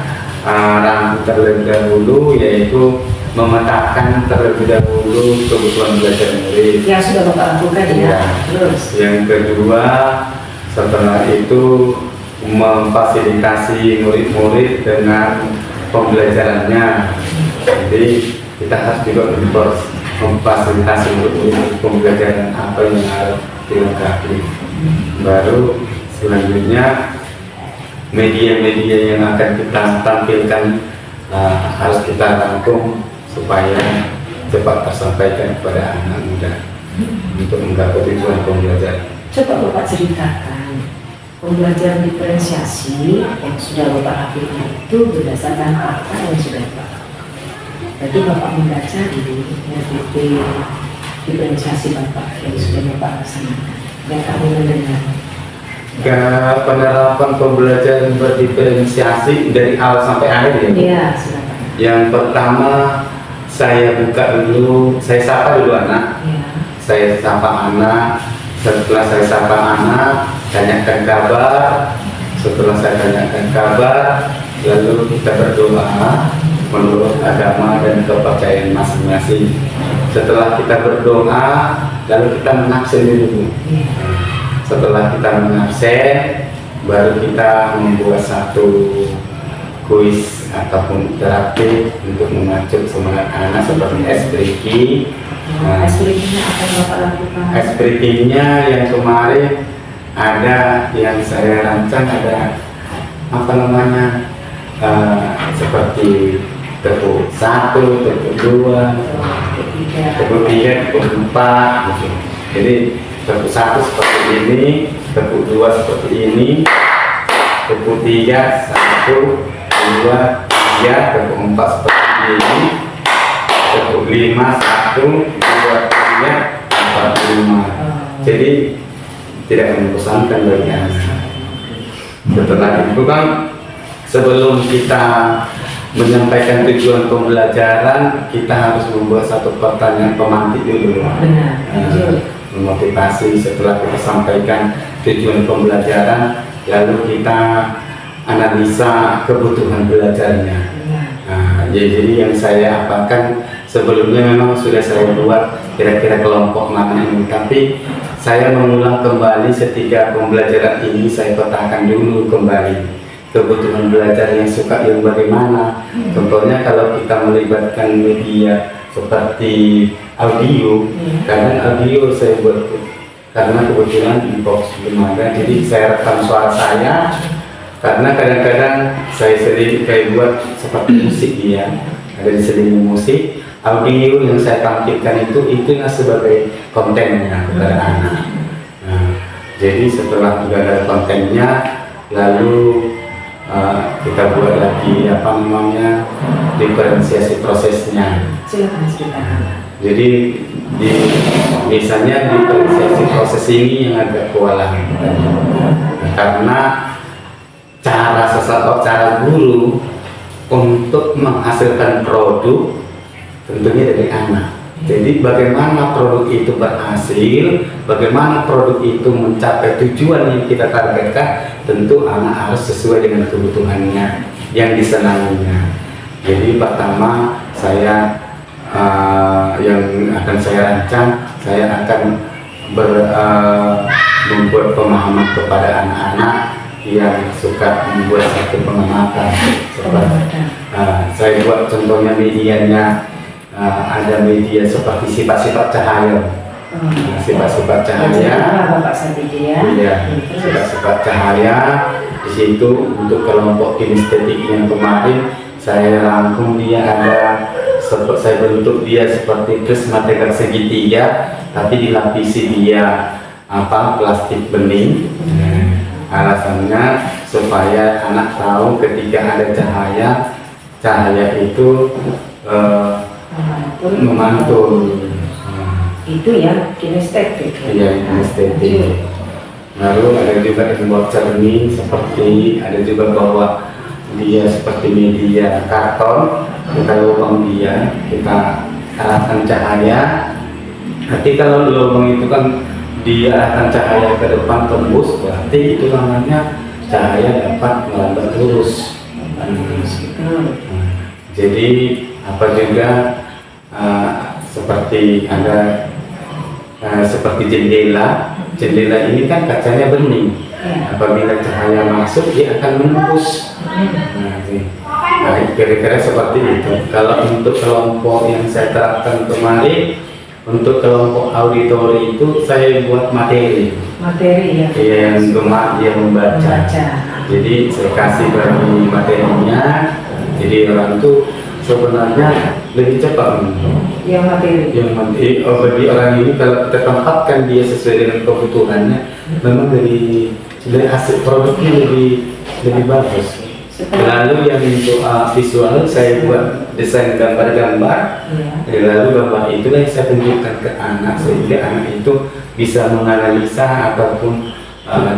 rangkum terlebih dahulu yaitu memetakan terlebih dahulu kebutuhan belajar murid. yang sudah Bapak lakukan ya. Ya. Terus Yang kedua, setelah itu memfasilitasi murid-murid dengan pembelajarannya. Jadi kita harus juga memfasilitasi murid-murid pembelajaran apa yang harus dilengkapi. Baru selanjutnya media-media yang akan kita tampilkan harus kita rangkum supaya cepat tersampaikan kepada anak muda untuk menggapai tujuan pembelajaran. coba Bapak ceritakan pembelajaran diferensiasi yang sudah Bapak lakukan itu berdasarkan apa yang sudah Bapak lakukan. Jadi Bapak membaca di RDP diferensiasi Bapak yang sudah Bapak laksanakan dan kami mendengar. Penerapan pembelajaran berdiferensiasi dari awal sampai akhir ya. Iya, silakan. Yang pertama saya buka dulu, saya sapa dulu anak. Iya. Saya sapa anak. Setelah saya sapa anak, tanyakan kabar. Setelah saya tanyakan kabar, lalu kita berdoa menurut agama dan kepercayaan masing-masing. Setelah kita berdoa, lalu kita mengabsen dulu. Iya. Setelah kita mengabsen, baru kita membuat satu kuis ataupun interaktif untuk memacu semangat anak seperti SPRIKI. Nah, SPRIKI-nya apa yang Bapak lakukan? SPRIKI-nya yang kemarin ada yang saya rancang ada apa namanya seperti tepuk 1, tepuk 2, tepuk 3, tepuk 4 gitu. Jadi tepuk 1 seperti ini, tepuk 2 seperti ini, tepuk 3 1, 2, 3, tepuk 4 seperti ini, tepuk 5 1, 2, 3, 4, 5. Jadi tidak membosankan bagi anak. Setelah itu kan sebelum kita menyampaikan tujuan pembelajaran, kita harus membuat satu pertanyaan pemantik dulu. Benar. Memotivasi. Setelah kita sampaikan tujuan pembelajaran, lalu kita analisa kebutuhan belajarnya. Jadi yang saya apakan sebelumnya memang sudah saya buat kira-kira kelompok mana ini, tapi saya mengulang kembali setiap pembelajaran ini. Saya petakan dulu kembali kebutuhan belajar yang suka yang bagaimana. Contohnya kalau kita melibatkan media seperti audio, karena audio saya buat karena kebetulan di box belum ada, jadi saya rekam suara saya. Karena kadang-kadang saya sendiri kayak buat seperti musik dia, ada di selingi musik, audio yang saya tampilkan itu sebagai kontennya kepada anak. Nah, jadi setelah sudah ada kontennya, lalu kita buat lagi apa namanya diferensiasi prosesnya. Silakan ceritakan. Jadi misalnya diferensiasi proses ini yang agak kewalahan karena cara guru untuk menghasilkan produk tentunya dari anak. Jadi bagaimana produk itu berhasil, bagaimana produk itu mencapai tujuan yang kita targetkan, tentu anak harus sesuai dengan kebutuhannya yang disenanginya. Jadi pertama saya yang akan saya rancang, saya akan membuat pemahaman kepada anak-anak yang suka membuat satu pengamatan. Saya buat contohnya medianya, ada media seperti sifat-sifat cahaya. Sifat-sifat cahaya, iya, sifat-sifat cahaya. Di situ untuk kelompok kinestetik yang kemarin saya rangkum, dia ada, saya bentuk dia seperti prisma tegak segitiga, tapi dilapisi dia plastik bening. Alasannya supaya anak tahu ketika ada cahaya itu memantul. Itu ya kinestetik. Iya, kinestetik. Lalu ada juga yang buat cermin, seperti ada juga bahwa dia seperti media karton, kita lubang dia, kita arahkan cahaya. Nanti kalau lubang itu kan diarahkan cahaya ke depan tembus, berarti itu namanya cahaya dapat melambat lurus. Jadi apa juga seperti ada seperti jendela ini kan kacanya bening. Apabila cahaya masuk, dia akan menembus. Nah, kira-kira seperti itu. Kalau untuk kelompok yang saya terapkan kemarin, untuk kelompok auditori itu saya buat materi ya, yang gemar dia membaca. Jadi saya kasih bagi materinya, jadi orang itu sebenarnya lebih cepat yang materi. Bagi orang ini kalau kita tempatkan dia sesuai dengan kebutuhannya, memang dari hasil produknya lebih bagus. Lalu yang untuk visual saya buat desain gambar-gambar. Lalu gambar itulah yang saya tunjukkan ke anak, sehingga anak itu bisa menganalisa ataupun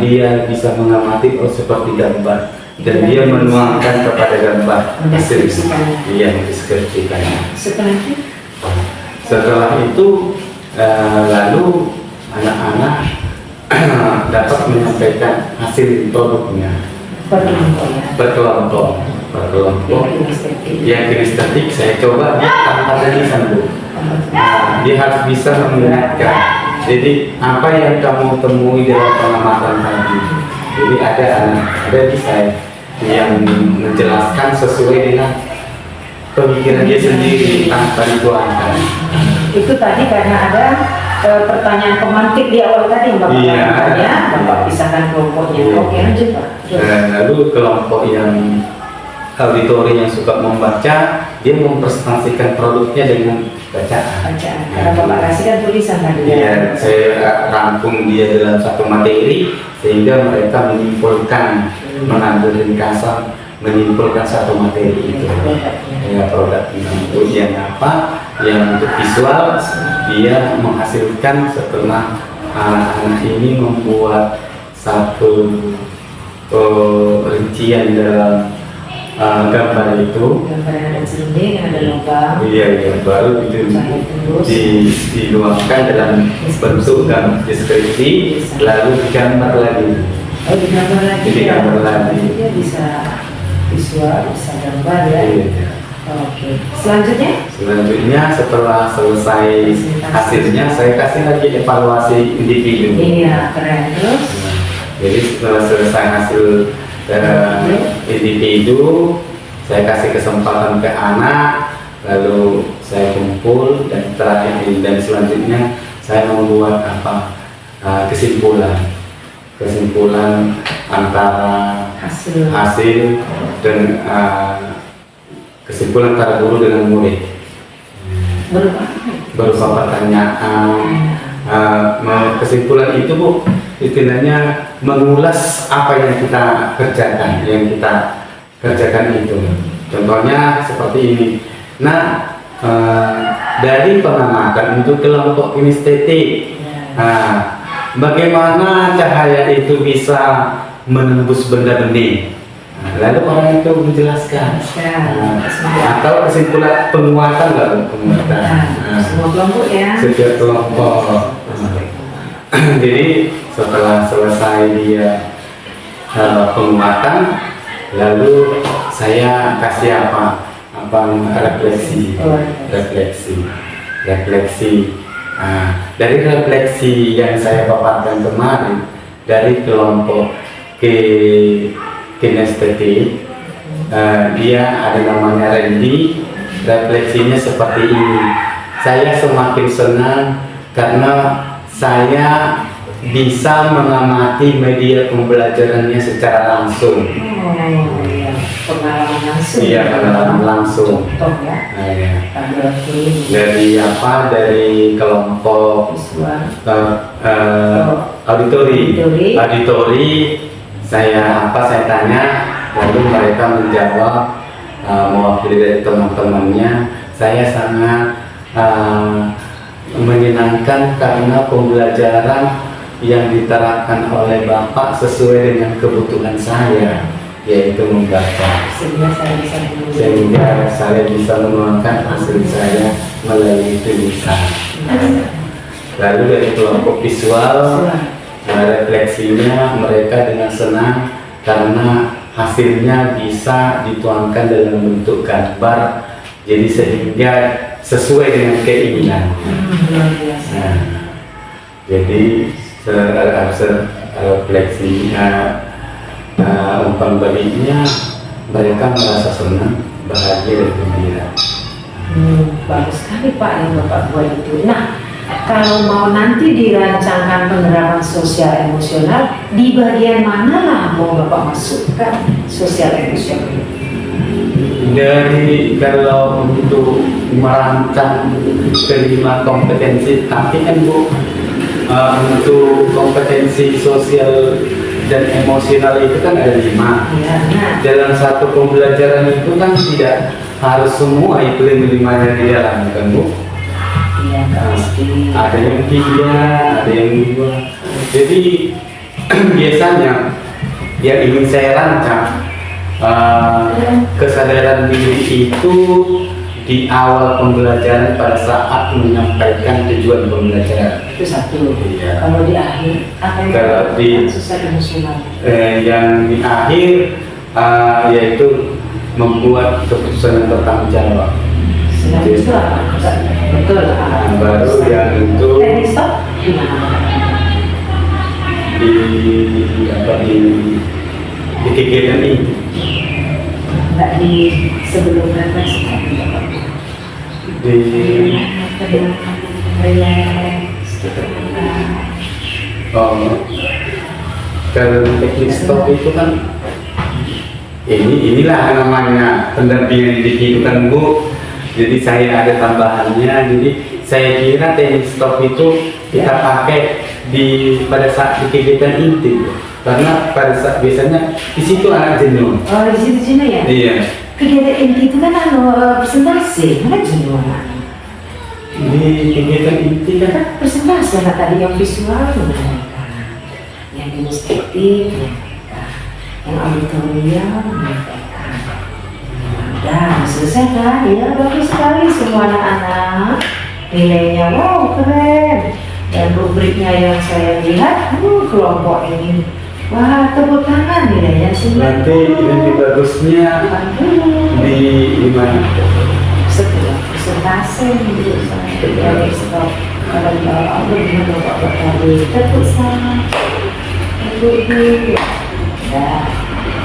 dia bisa mengamati seperti gambar, dan dia menuangkan kepada gambar hasil. Iya, mendeskripsikannya. Setelah itu lalu anak-anak dapat menyampaikan hasil produknya berkelompok. Yang kinestetik saya coba dia tanpa tulisan, Bu. Dia harus bisa mengingatkan. Jadi apa yang kamu temui dalam pengamatan tadi, jadi ada di saya yang menjelaskan sesuai dengan pemikiran dia sendiri tanpa dituangkan. Itu tadi karena ada pertanyaan pemantik di awal tadi, Bapak. Bapak pisahkan kelompoknya. Oke, lanjut, Pak. Lalu kelompok yang auditori yang suka membaca, dia mempresentasikan produknya dengan bacaan. Karena Bapak kasihkan tulisan tadi. Iya, saya rangkum dia dalam satu materi sehingga mereka menyimpulkan, mengambil ringkasan, menyimpulkan satu materi itu. Ya, produknya untuk yang apa, yang untuk visual dia menghasilkan setelah anak ini membuat satu rincian dalam gambar itu. Gambar yang ada selending, yang ada lubang. Iya, baru itu diluangkan dalam bentuk dan deskripsi, lalu digambar lagi. Digambar lagi. Dia bisa visual, bisa gambar ya. Oke. Selanjutnya setelah selesai hasilnya, saya kasih lagi evaluasi individu. Iya, keren. Terus? Jadi setelah selesai hasil individu, saya kasih kesempatan ke anak, lalu saya kumpul dan terakhir dan selanjutnya saya membuat kesimpulan antara hasil dan kesimpulan antara guru dengan murid. Berupa pertanyaan. Kesimpulan itu, Bu, istilahnya mengulas apa yang kita kerjakan itu. Contohnya seperti ini. Nah, dari pengamatan untuk kelompok kinestetik, bagaimana cahaya itu bisa menembus benda bening. Lalu orang itu menjelaskan. Atau kesimpulan penguatan. Semua kelompok ya. Setiap kelompok. Jadi setelah selesai dia penguatan, lalu saya kasih refleksi. Dari refleksi yang saya paparkan kemarin, dari kelompok kinestetik. Dia ada namanya Randy. Refleksinya seperti ini. Saya semakin senang karena saya bisa mengamati media pembelajarannya secara langsung. Oh iya, pengalaman langsung. Iya, pengalaman langsung. Contoh ya. Nah, ya. Berarti Dari kelompok visual. auditori. Saya tanya, lalu mereka menjawab mewakili dari teman-temannya. Saya sangat menyenangkan karena pembelajaran yang diterapkan oleh Bapak sesuai dengan kebutuhan saya, yaitu membaca, sehingga saya bisa menuangkan hasil saya melalui tulisan. Lalu dari kelompok visual, refleksinya mereka dengan senang karena hasilnya bisa dituangkan dalam bentuk gambar, jadi sehingga sesuai dengan keinginan. Nah, jadi refleksinya, umpan baliknya, mereka merasa senang, bahagia dan gembira. Bagus sekali Pak yang Bapak buat itu. Nah, kalau mau nanti dirancangkan penerapan sosial emosional, di bagian mana lah mau Bapak masukkan sosial emosional? Dari kalau untuk merancang kelima kompetensi, tapi kan Bu, untuk kompetensi sosial dan emosional itu kan ada 5. Ya, nah. Dalam satu pembelajaran itu kan tidak harus semua itu yang 5-nya di dalam, kan Bu? Iya, pasti. Ada yang 3, ada yang 2. Jadi biasanya yang ingin saya rancang, kesadaran diri itu di awal pembelajaran pada saat menyampaikan tujuan pembelajaran. Itu satu. Iya. Kalau di akhir, apa yang Kalau di- sosial emosional? Yang di akhir yaitu membuat keputusan yang bertanggung jawab. Sedang itu apa? Betul. Baru yang itu Teknik stop gimana? di kegiatan ini. Enggak di sebelum refleksi. Di kalau teknik stop itu kan inilah namanya pendampingan di kehidupan Bu. Jadi saya ada tambahannya. Jadi saya kira teknik stop itu kita pakai pada saat di kegiatan inti, karena pada saat biasanya di situ anak jenuh. Oh, di situ jenuh ya? Iya. Kegiatan inti itu kan presentasi, mana jenuh anak? Di kegiatan inti kan Presentasi anak tadi yang visual mereka, yang demonstratif mereka, yang auditorium mereka. Udah selesai kan? Ya bagus sekali semua anak-anak. Nilainya wow keren. Dan rubriknya yang saya lihat, kelompok ini, wah tepuk tangan nilainya 90. nanti lebih bagusnya di mana? Setelah presentasi gitu saya stop. Kalau apa gimana Bapak tadi tepuk tangan. Ibu-ibu. Ya.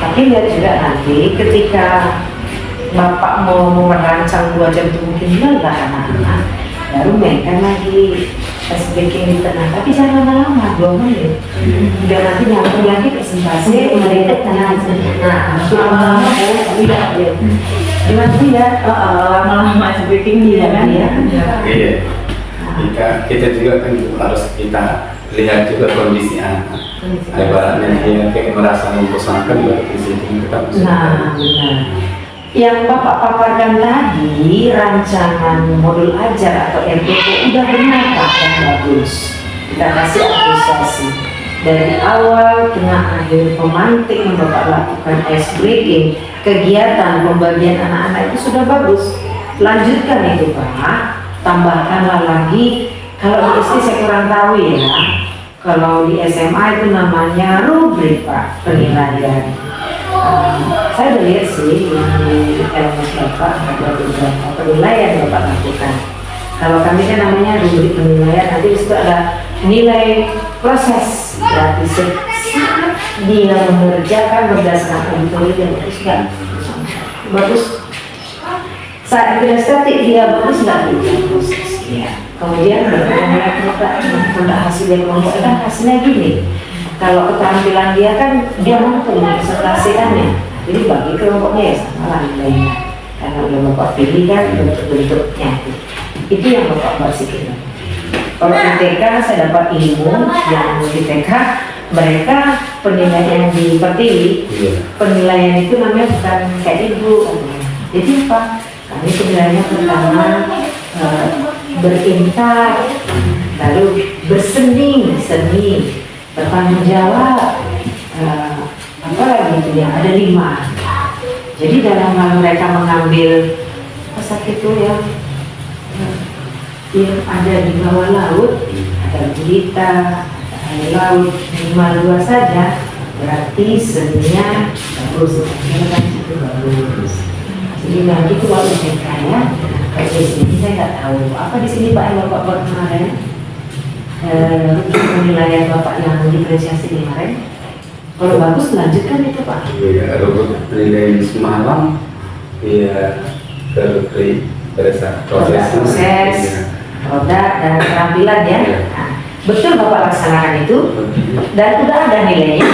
Tapi lihat juga nanti ketika Bapak mau merancang 2 jam itu mungkin lelah anak-anak, baru mainkan lagi speaking di tengah, tapi jangan lama-lama, 2 menit. Biar nanti nyambung lagi presentasi, mereka tenang. Nah, lama-lama tidak ya. Gimana tidak? Lama-lama speaking dia kan ya. Iya. Kita juga kan harus kita lihat juga kondisi anak. Ibaratnya dia kayak merasa membosankan, berarti di situ kita harus. Nah, benar. Yang Bapak paparkan tadi, rancangan modul ajar atau MPK udah benar Pak, dan bagus. Kita kasih apresiasi. Dari awal tengah akhir pemantik yang Bapak lakukan ice breaking, kegiatan pembagian anak-anak itu sudah bagus. Lanjutkan itu Pak, tambahkanlah lagi. Kalau di SD saya kurang tahu ya, kalau di SMA itu namanya rubrik Pak, penilaian. Saya udah lihat sih yang di LMS Bapak ada beberapa penilaian Bapak lakukan. Kalau kami kan namanya rubrik penilaian, nanti di situ ada nilai proses berarti saat dia mengerjakan berdasarkan auditori dan bagus nggak? Bagus. Saat administratif dia bagus nggak di proses ya. Kemudian produk hasil yang membuatkan hasilnya gini. Kalau keterampilan dia kan dia mampu mengekspresikannya. Jadi bagi kelompoknya ya sama lah nilainya. Karena udah Bapak pilih kan bentuk-bentuknya. Itu yang Bapak basikin. Kalau di TK saya dapat ilmu yang di TK mereka penilaian di Pertiwi, penilaian itu namanya bukan kayak ibu. Jadi apa? Kami penilaiannya pertama berintar, lalu berseni, bertanggung jawab, apa lagi itu ya? Ada 5. Jadi dalam hal mereka mengambil apa sakit itu ya? Yang ada di bawah laut, ada gurita, ada air laut, 5 saja, berarti seninya bagus, kan itu bagus. Jadi nanti itu waktu saya kaya, kayak di sini saya nggak tahu apa di sini Pak yang Bapak buat kemarin, penilaian Bapak yang diferensiasi kemarin. Kalau bagus lanjutkan itu Pak. Iya, penilaian semalam, iya proses, produk dan keterampilan ya. Nah, betul Bapak laksanakan itu dan sudah ada nilainya.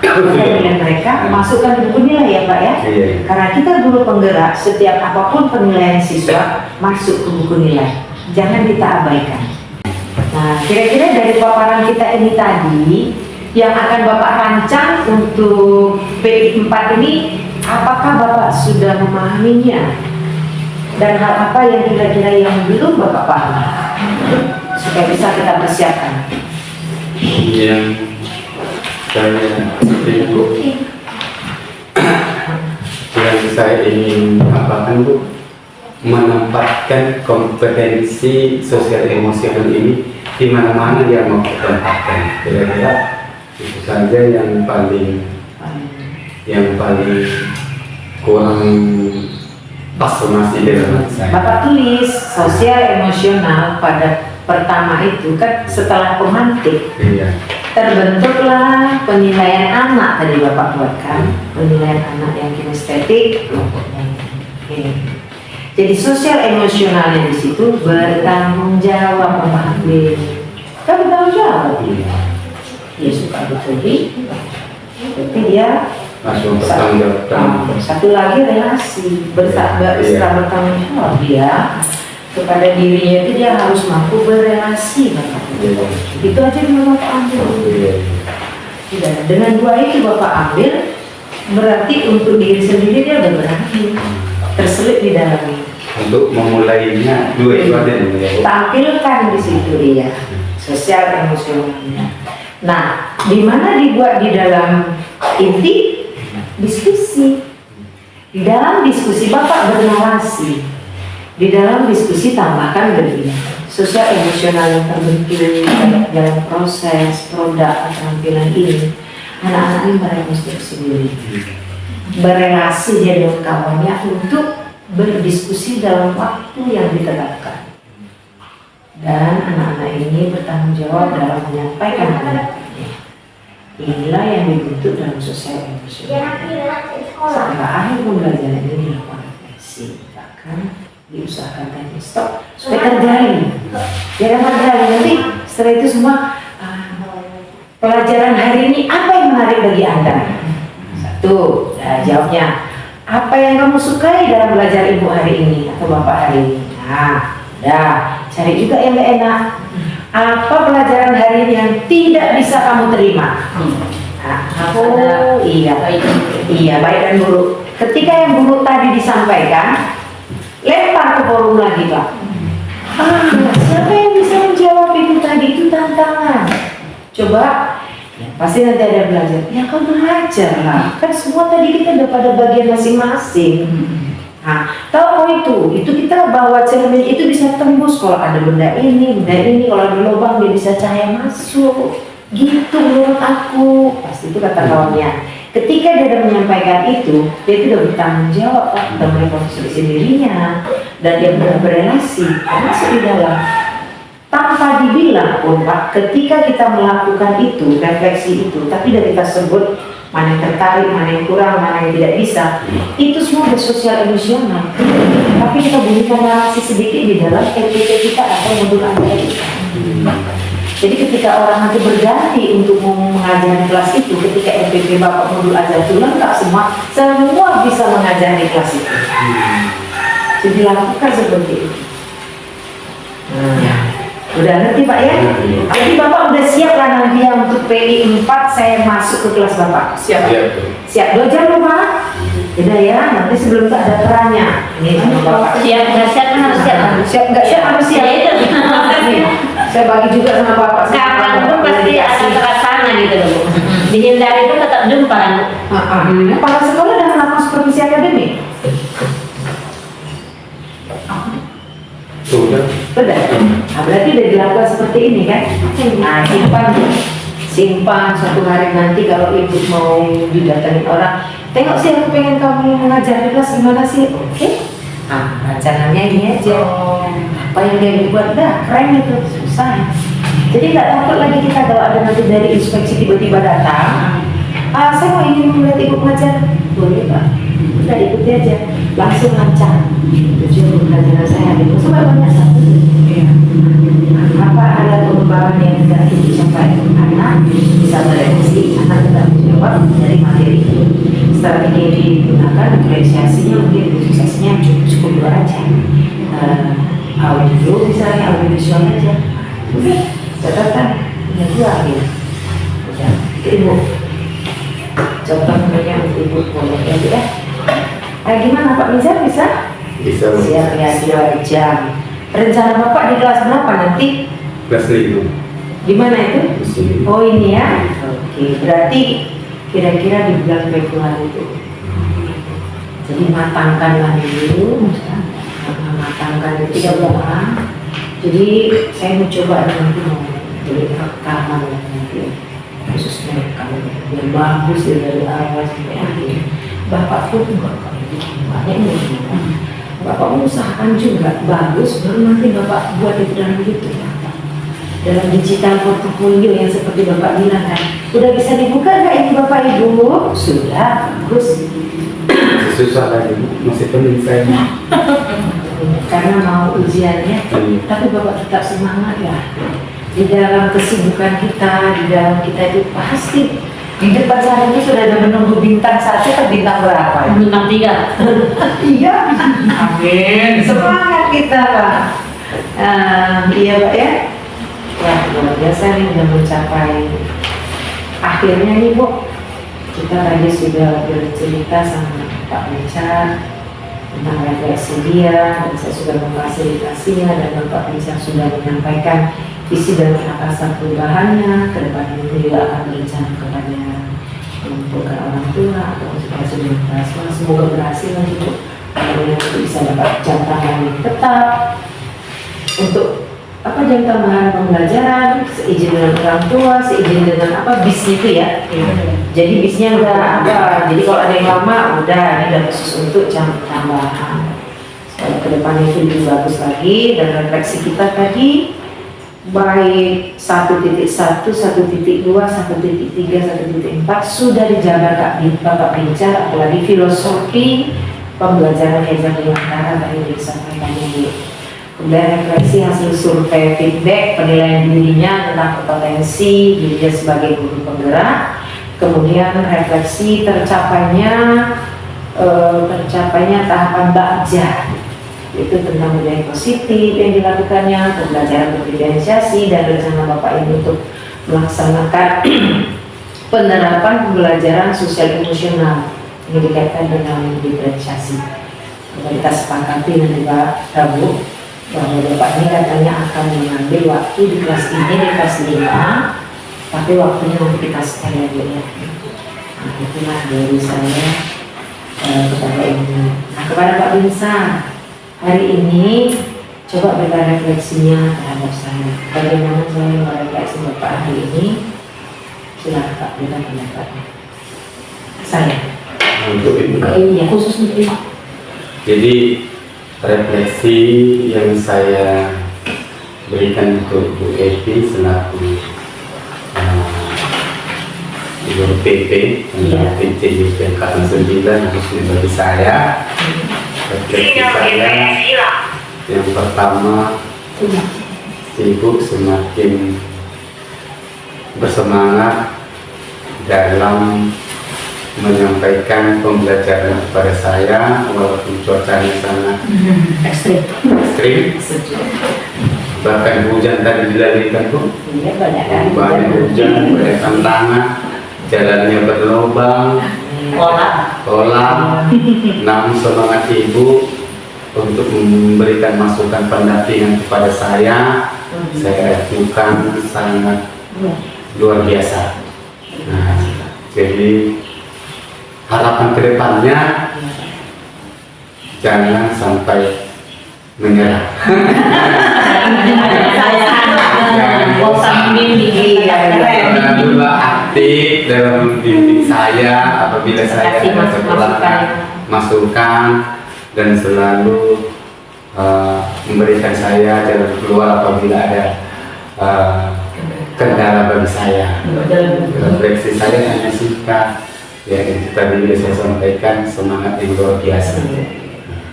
Nilai mereka masukkan di buku nilai ya Pak ya. Karena kita guru penggerak, setiap apapun penilaian siswa masuk ke buku nilai, jangan kita abaikan. Nah, kira-kira dari paparan kita ini tadi yang akan Bapak rancang untuk PI 4 ini, apakah Bapak sudah memahaminya? Dan hal apa yang kira-kira yang belum Bapak paham supaya bisa kita persiapkan? Yang saya ingin apakan Bu, menempatkan kompetensi sosial emosional ini di mana-mana yang mau kita tempatkan. Kira-kira itu saja yang paling kurang pas masih dalam saya. Bapak tulis sosial emosional pada pertama itu kan setelah pemantik. Iya. Terbentuklah penilaian anak tadi Bapak buatkan, penilaian anak yang kinestetik, kelompoknya ini. Jadi sosial emosionalnya di situ bertanggung jawab Bapak ambil. Kan bertanggung jawab. Dia suka betul tapi dia Langsung bertanggung jawab. satu lagi relasi bertanggung jawab dia kepada dirinya itu dia harus mampu berelasi Bapak. Itu aja yang Bapak ambil. Tidak, dengan 2 itu Bapak ambil berarti untuk diri sendiri dia udah berani terselip di dalamnya. Untuk memulainya 2 itu ada ya. Tampilkan di situ dia sosial emosionalnya. Nah, di mana dibuat di dalam inti diskusi. Di dalam diskusi Bapak bernarasi. Di dalam diskusi tambahkan begini, sosial emosional yang terbentuk dalam proses produk keterampilan ini, anak-anak ini merekonstruksi diri, berelasi dengan kawannya untuk berdiskusi dalam waktu yang ditetapkan, dan anak-anak ini bertanggung jawab dalam menyampaikan pendapatnya. Inilah yang dibentuk dalam sosial emosional. Sampai akhir pembelajaran ini dilakukan refleksi, bahkan diusahakan time stop supaya tergali, jangan tergali. Nanti setelah itu semua pelajaran hari ini apa yang menarik bagi Anda? Satu, jawabnya apa yang kamu sukai dalam belajar Ibu hari ini atau Bapak hari ini? Nah, udah cari juga yang gak enak. Apa pelajaran hari ini yang tidak bisa kamu terima? Iya, baik dan buruk. Ketika yang buruk tadi disampaikan, lempar ke forum lagi Pak. Siapa yang bisa menjawab itu tadi? Itu tantangan. Coba, ya, pasti nanti ada belajar. Ya kau belajar lah. Kan semua tadi kita udah pada bagian masing-masing. Nah, tahu itu kita bawa cermin itu bisa tembus kalau ada benda ini, kalau ada lubang dia bisa cahaya masuk. Gitu menurut aku. Pasti itu kata kawannya. Ketika dia sudah menyampaikan itu, dia tidak bertanggung jawab, Pak, sudah merekonstruksi dirinya, dan dia benar berelasi, masuk di dalam. Tanpa tanpa dibilang pun Pak, ketika kita melakukan itu, refleksi itu, tapi dari tersebut mana yang tertarik, mana yang kurang, mana yang tidak bisa, itu semua ada sosial emosional. Tapi kita bunyikan narasi sedikit di dalam LPT kita atau modul ajar kita. Jadi ketika orang nanti berganti untuk mengajar di kelas itu, ketika LPT Bapak modul ajar itu lengkap semua bisa mengajar di kelas itu. Jadi lakukan seperti itu. Udah ngerti Pak ya? Jadi Bapak udah siap lah nanti ya untuk PI 4 saya masuk ke kelas Bapak? Siap? Siap 2 jam loh Pak? Udah ya, nanti sebelum itu ada perannya. Ini sama Bapak. Siap, nggak siap kan harus siap. Siap nggak siap harus siap. Nih, saya bagi juga sama Bapak. Kapan pun pasti akan terlaksana gitu loh Bu. Dihindari itu tetap jumpa kan Bu. Para sekolah dan melakukan supervisi akademik. Sudah. Nah, berarti udah dilakukan seperti ini kan? Nah, simpan suatu hari nanti kalau ibu mau didatangin orang, tengok sih aku pengen kamu mengajar di kelas gimana sih? Oke. Nah, rancangannya ini aja. Apa yang dia buat dah keren itu, susah. Jadi nggak takut lagi kita kalau ada nanti dari inspeksi tiba-tiba datang. Saya mau ingin melihat ibu mengajar, boleh Pak? Udah ikuti aja, langsung lancar. Tujuan pelajaran saya itu sampai banyak satu. Apa ada pengembangan yang tidak disampaikan anak bisa merevisi, anak tidak menjawab dari materi itu. Strategi digunakan, diferensiasinya mungkin diferensiasinya cukup dua aja. Audio misalnya, audio visual aja. Udah, catatan, yang dua gitu. Udah, ibu. Contoh namanya untuk ibu boleh ya. Gimana Pak Nizar bisa? Bisa. Siap ya, 2 jam. Rencana Bapak di kelas berapa nanti? Kelas 5. Di mana itu? Di sini. Oh ini ya. Oke, berarti kira-kira di bulan Februari itu. Jadi matangkanlah dulu, matangkan itu 3 bulan. Jadi saya mau coba nanti mau beli rekaman nanti khususnya rekaman biar bagus ya dari awal sampai akhir. Bapak pun banyak ini. Bapak mengusahakan juga bagus, baru nanti Bapak buat itu dalam gitu ya. Dalam digital portfolio yang seperti Bapak bilang kan, udah bisa dibuka nggak ini Bapak Ibu? Sudah, bagus. Susah lagi, masih pening saya. Karena mau ujiannya, tapi Bapak tetap semangat ya. Di dalam kesibukan kita, di dalam kita itu pasti di depan sana itu sudah ada menunggu bintang 1 atau bintang berapa? Bintang 3. Iya. Amin. Semangat kita Pak. Iya Pak ya. Ya luar biasa nih udah mencapai akhirnya nih Bu. Kita tadi sudah bercerita sama Pak Bencar tentang refleksi dia, dan saya sudah memfasilitasinya, dan Pak Bencar sudah menyampaikan visi dan atasan perubahannya. Ke depan ini juga akan berencana kepada mengumpulkan orang tua atau supaya semoga berhasil untuk bisa dapat jam tambahan yang tetap untuk jam tambahan pembelajaran, seizin dengan orang tua, seizin dengan bisnya itu ya. Jadi bisnya udah jadi kalau ada yang lama udah ini udah khusus untuk jam tambahan. Ke depan itu lebih bagus lagi, dan refleksi kita tadi baik 1.1, 1.2, 1.3, 1.4 sudah dijaga Bapak Bencar, apalagi filosofi pembelajaran Eza Dewantara tadi disampaikan ini. Kemudian refleksi hasil survei feedback penilaian dirinya tentang kompetensi dirinya sebagai guru penggerak. Kemudian refleksi tercapainya tahapan Bagja, itu tentang budaya positif yang dilakukannya, pembelajaran berdiferensiasi, dan rencana Bapak Ibu untuk melaksanakan penerapan pembelajaran sosial emosional yang dikaitkan dengan diferensiasi. Kita sepakati nanti Pak Rabu bahwa Bapak ini katanya akan mengambil waktu di kelas ini, di kelas 5, tapi waktunya nanti kita setel ya. Nah, itulah dari saya kepada Ibu. Nah, kepada Pak Binsar, hari ini coba berikan refleksinya terhadap saya. Bagaimana saya merefleksi Bapak hari ini? Silakan Pak, berikan pendapatnya. Saya. Untuk Ibu. Iya, khusus untuk Ibu. Jadi refleksi yang saya berikan untuk Bu Eti selaku Guru PP Iya. PT Angkatan 9, khususnya bagi saya. Refleksi saya yang pertama, Ibu semakin bersemangat dalam menyampaikan pembelajaran kepada saya walaupun cuacanya sangat Ekstrim. ekstrim, bahkan hujan tadi dilalaikan Bu. Iya, banyak kan. Banyak hujan, banyak tantangan, jalannya berlubang, kolam. Namun semangat Ibu untuk memberikan masukan pendampingan kepada saya lakukan sangat luar biasa. Nah, jadi harapan kedepannya jangan sampai menyerah. Alhamdulillah aktif dalam membimbing saya apabila saya ada kekurangan masukan dan selalu memberikan saya jalan keluar apabila ada kendala bagi saya. Refleksi saya hanya singkat, ya itu tadi saya sampaikan, semangat yang luar biasa.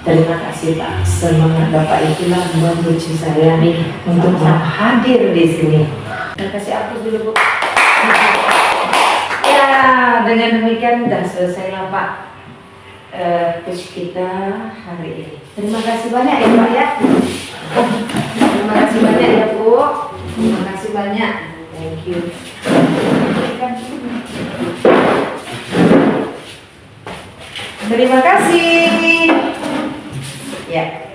Terima kasih Pak, semangat Bapak itulah membujuk saya untuk hadir di sini. Terima kasih aku dulu Bu. Ya, dengan demikian sudah selesai Pak push kita hari ini. Terima kasih banyak ya Pak ya. Terima kasih banyak ya Bu. Terima kasih banyak. Thank you. Terima kasih. Ya.